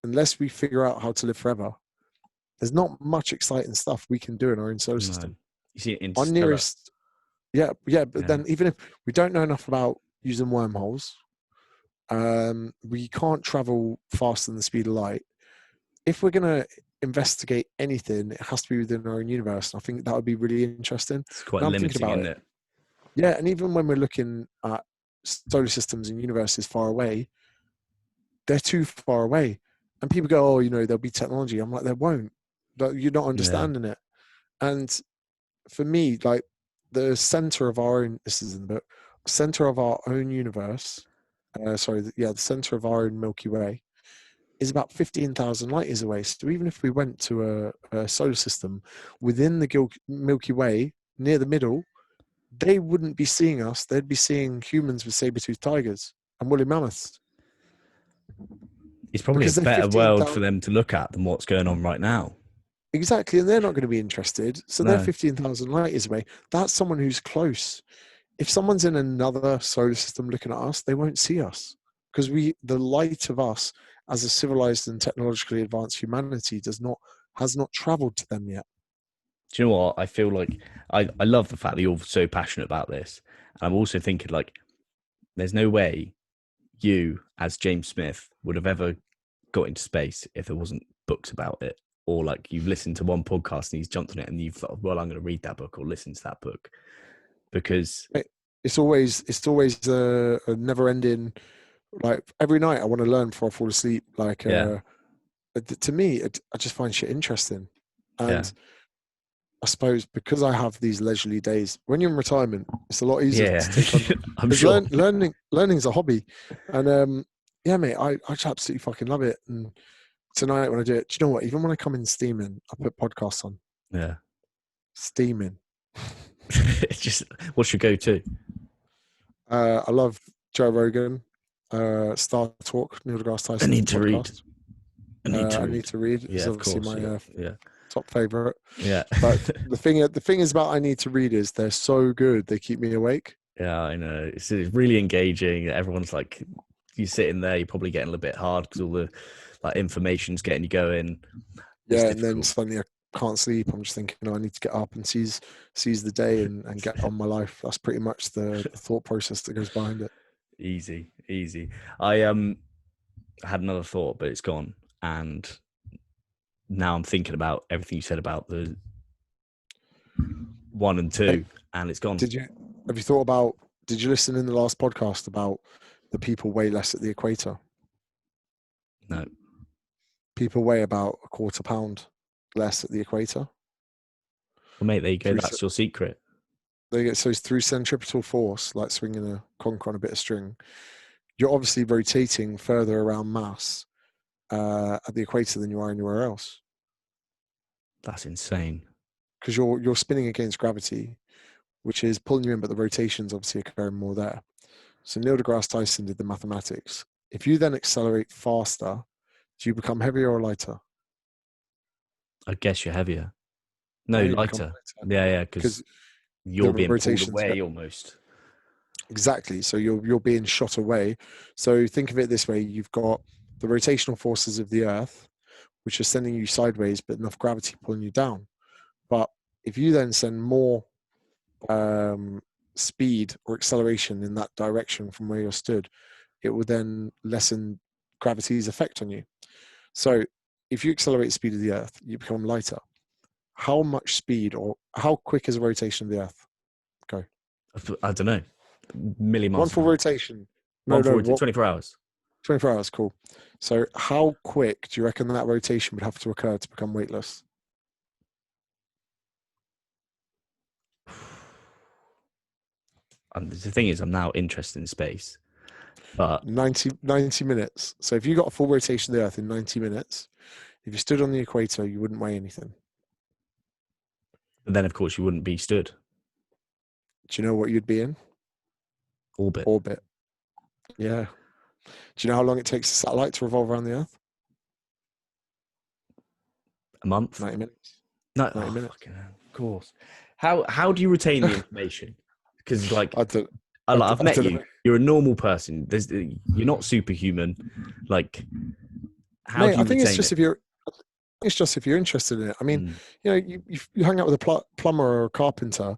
S2: unless we figure out how to live forever, there's not much exciting stuff we can do in our own solar system.
S1: You see,
S2: Our nearest, but then even if we don't know enough about using wormholes, we can't travel faster than the speed of light. If we're going to investigate anything, it has to be within our own universe. And I think that would be really interesting.
S1: It's quite limiting, isn't it?
S2: Yeah, and even when we're looking at solar systems and universes far away, they're too far away. And people go, oh, there'll be technology. I'm like, there won't. You're not understanding it. And for me, like the center of our own, this is in the book, center of our own universe, the center of our own Milky Way is about 15,000 light years away. So even if we went to a solar system within the Milky Way, near the middle, they wouldn't be seeing us. They'd be seeing humans with saber-toothed tigers and woolly mammoths.
S1: It's probably a better world for them to look at than what's going on right now.
S2: Exactly, and they're not going to be interested. So they're 15,000 light years away. That's someone who's close. If someone's in another solar system looking at us, they won't see us because the light of us as a civilized and technologically advanced humanity has not traveled to them yet.
S1: Do you know what? I feel like I love the fact that you're so passionate about this. And I'm also thinking like, there's no way you as James Smith would have ever got into space if there wasn't books about it, or like you've listened to one podcast and he's jumped on it and you've thought, well, I'm going to read that book or listen to that book, because
S2: it's always a never ending, like every night I want to learn before I fall asleep. Like, to me, I just find shit interesting. And I suppose because I have these leisurely days, when you're in retirement, it's a lot easier to take on.
S1: I'm sure.
S2: Learning's a hobby. And mate, I just absolutely fucking love it. And tonight when I do it, do you know what? Even when I come in steaming, I put podcasts on.
S1: Yeah.
S2: Steaming.
S1: It's just, what's your go-to?
S2: I love Joe Rogan, Star Talk, Neil deGrasse Tyson.
S1: I need to read.
S2: I need to read. It's obviously my top favorite.
S1: Yeah.
S2: But the thing is about I need to read is they're so good. They keep me awake.
S1: Yeah, I know. It's really engaging. Everyone's like, you sitting there, you're probably getting a little bit hard because all the like information's getting you going.
S2: And then suddenly I can't sleep. I'm just thinking, I need to get up and seize the day and get on my life. That's pretty much the thought process that goes behind it.
S1: Easy. I had another thought, but it's gone. And now I'm thinking about everything you said about the 1 and 2, and it's gone.
S2: Did you listen in the last podcast about the people weigh less at the equator?
S1: No.
S2: People weigh about a quarter pound less at the equator.
S1: Well, mate, there you go. That's your secret.
S2: So it's through centripetal force, like swinging a conch on a bit of string. You're obviously rotating further around mass at the equator than you are anywhere else.
S1: That's insane.
S2: Because you're spinning against gravity, which is pulling you in, but the rotation's obviously occurring more there. So Neil deGrasse Tyson did the mathematics. If you then accelerate faster, do you become heavier or lighter?
S1: I guess you're heavier. No, lighter. Yeah, because you're being pulled away almost.
S2: Exactly. So you're being shot away. So think of it this way: you've got the rotational forces of the Earth, which are sending you sideways, but enough gravity pulling you down. But if you then send more speed or acceleration in that direction from where you're stood, it will then lessen gravity's effect on you. So if you accelerate the speed of the Earth, you become lighter. How much speed or how quick is a rotation of the Earth? Go.
S1: I don't know. Million miles.
S2: One full rotation.
S1: 24 hours.
S2: 24 hours, cool. So how quick do you reckon that rotation would have to occur to become weightless?
S1: And the thing is, I'm now interested in space. But
S2: 90 minutes. So if you got a full rotation of the Earth in 90 minutes, if you stood on the equator, you wouldn't weigh anything.
S1: But then, of course, you wouldn't be stood.
S2: Do you know what you'd be in? Orbit. Yeah. Do you know how long it takes a satellite to revolve around the Earth?
S1: A month?
S2: 90 minutes.
S1: 90 minutes. course. How do you retain the information? Because like
S2: I don't.
S1: I've
S2: I
S1: met
S2: don't
S1: you.
S2: know.
S1: You're a normal person. You're not superhuman. Like, how
S2: Mate,
S1: do
S2: I
S1: you
S2: think it's
S1: retain
S2: just
S1: it?
S2: if you're. It's just if you're interested in it. I mean,
S1: Mm,
S2: you hang out with a plumber or a carpenter,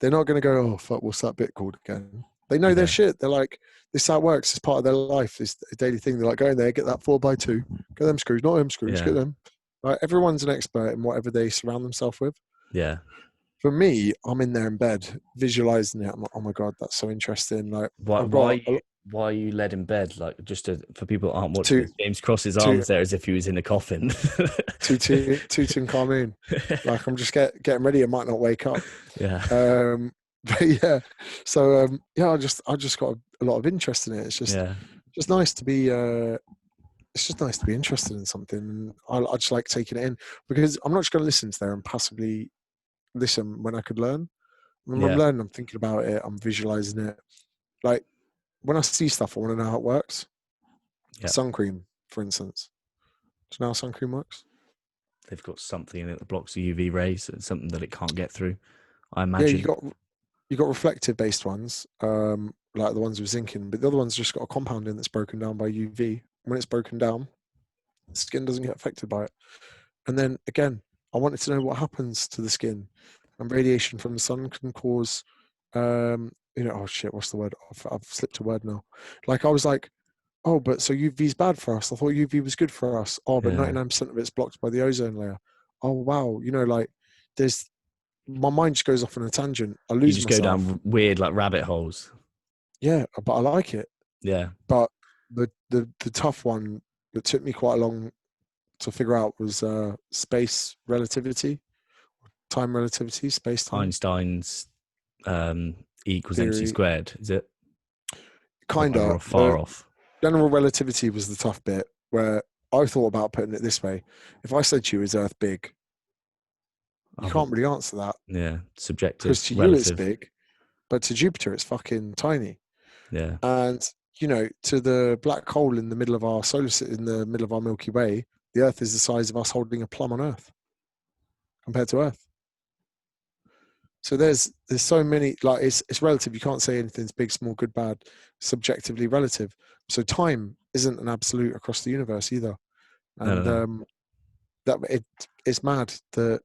S2: they're not going to go, oh fuck, what's that bit called again? They know their
S1: yeah,
S2: shit. They're like, this is how it works. It's part of their life. It's a daily thing. They're like, go in there, get that 4x2, get them screws, not them screws,
S1: yeah,
S2: get them. Like everyone's an expert in whatever they surround themselves with.
S1: yeah.
S2: For me, I'm in there in bed visualizing it. I'm like, oh my god, that's so interesting. Like
S1: Why
S2: I've
S1: why are
S2: got
S1: you why are you led in bed? Like, for people that aren't watching
S2: two,
S1: this, James crossed his
S2: two,
S1: arms there as if he was in a coffin.
S2: Tutankhamun. Like I'm just getting ready. I might not wake up.
S1: Yeah,
S2: But yeah, so yeah, I just got a lot of interest in it. It's
S1: yeah,
S2: just nice to be it's just nice to be interested in something. And I just like taking it in because I'm not just going to listen to there and passively listen when I could learn. When I'm
S1: yeah,
S2: learning, I'm thinking about it. I'm visualizing it. Like when I see stuff, I want to know how it works.
S1: yeah.
S2: Sun cream, for instance. Do you know how sun cream works?
S1: They've got something in it that blocks the UV rays, and something that it can't get through. I
S2: Yeah,
S1: imagine.
S2: you got reflective based ones, like the ones with zinc in, but the other ones just got a compound in that's broken down by UV. When it's broken down, the skin doesn't get affected by it. And then again, I wanted to know what happens to the skin. And radiation from the sun can cause, oh shit, what's the word? I've slipped a word now. Like I was like, oh, but so UV is bad for us. I thought UV was good for us. Oh, but
S1: Yeah,
S2: 99% of it's blocked by the ozone layer. Oh wow, like there's my mind just goes off on a tangent. I
S1: you
S2: lose
S1: just go
S2: myself.
S1: down weird like rabbit holes.
S2: Yeah, but I like it.
S1: Yeah,
S2: But the tough one that took me quite long to figure out was space relativity, time relativity, space time
S1: Einstein's E equals MC
S2: theory.
S1: squared. Is it? Or
S2: Kinda.
S1: we're
S2: The
S1: far off.
S2: general relativity was the tough bit where I thought about putting it this way. If I said to you, is Earth big? You
S1: Oh,
S2: can't really answer that
S1: yeah,
S2: because
S1: subjective,
S2: to you it's
S1: relative.
S2: big, but to Jupiter it's fucking tiny.
S1: Yeah,
S2: And to the black hole in the middle of our in the middle of our Milky Way, the Earth is the size of us holding a plum on Earth compared to Earth. So there's so many, like it's relative. You can't say anything's big, small, good, bad, subjectively relative. So time isn't an absolute across the universe either.
S1: no, no,
S2: And
S1: no.
S2: it's mad that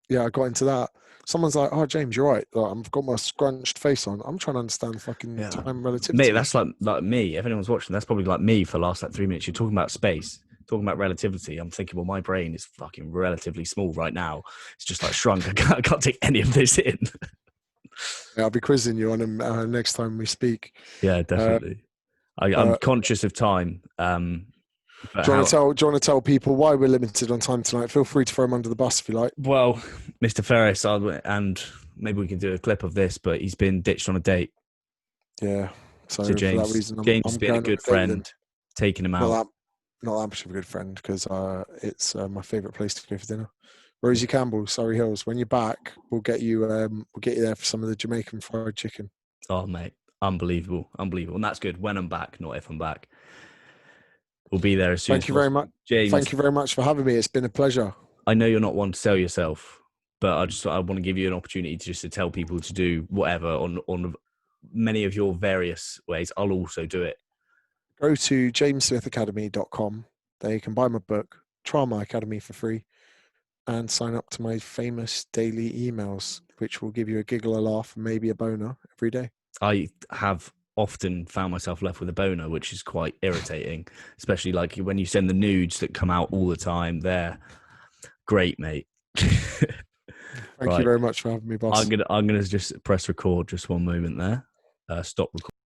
S2: yeah, I got into that. Someone's like, "Oh, James, you're right. Like, I've got my scrunched face on. I'm trying to understand fucking
S1: Yeah,
S2: time
S1: mate,
S2: relativity."
S1: that's like me. If anyone's watching, that's probably like me for the last like 3 minutes. You're talking about space, talking about relativity. I'm thinking, well, my brain is fucking relatively small right now. It's just like shrunk. I can't take any of this in.
S2: Yeah, I'll be quizzing you on them next time we speak.
S1: Yeah,
S2: Uh,
S1: definitely. I'm
S2: but
S1: conscious of time. But
S2: do you want to
S1: how?
S2: tell? Do you want to tell people why we're limited on time tonight? Feel free to throw them under the bus if you like.
S1: Well, Mr. Ferris, and maybe we can do a clip of this, but he's been ditched on a date.
S2: Yeah.
S1: So
S2: So for that
S1: James,
S2: reason,
S1: James has
S2: I'm
S1: been a
S2: going on
S1: good
S2: a date with him.
S1: friend, taking him
S2: Not
S1: out.
S2: that not that much of a good friend because it's my favourite place to go for dinner. Rosie Campbell, Surrey Hills. When you're back, we'll get you there for some of the Jamaican fried chicken.
S1: Oh, mate, unbelievable, unbelievable, and that's good. When I'm back, not if I'm back. We'll be there as soon as
S2: Thank you very much.
S1: possible. James,
S2: Thank you very much for having me. It's been a pleasure.
S1: I know you're not one to sell yourself, but I want to give you an opportunity to tell people to do whatever on many of your various ways. I'll also do it.
S2: Go to jamessmithacademy.com. There you can buy my book, try my academy for free, and sign up to my famous daily emails, which will give you a giggle, a laugh, and maybe a boner every day.
S1: I have often found myself left with a boner, which is quite irritating, especially like when you send the nudes that come out all the time. They're great, mate.
S2: Thank you
S1: Right.
S2: very much for having me, boss.
S1: I'm gonna just press record just one moment there. Stop recording.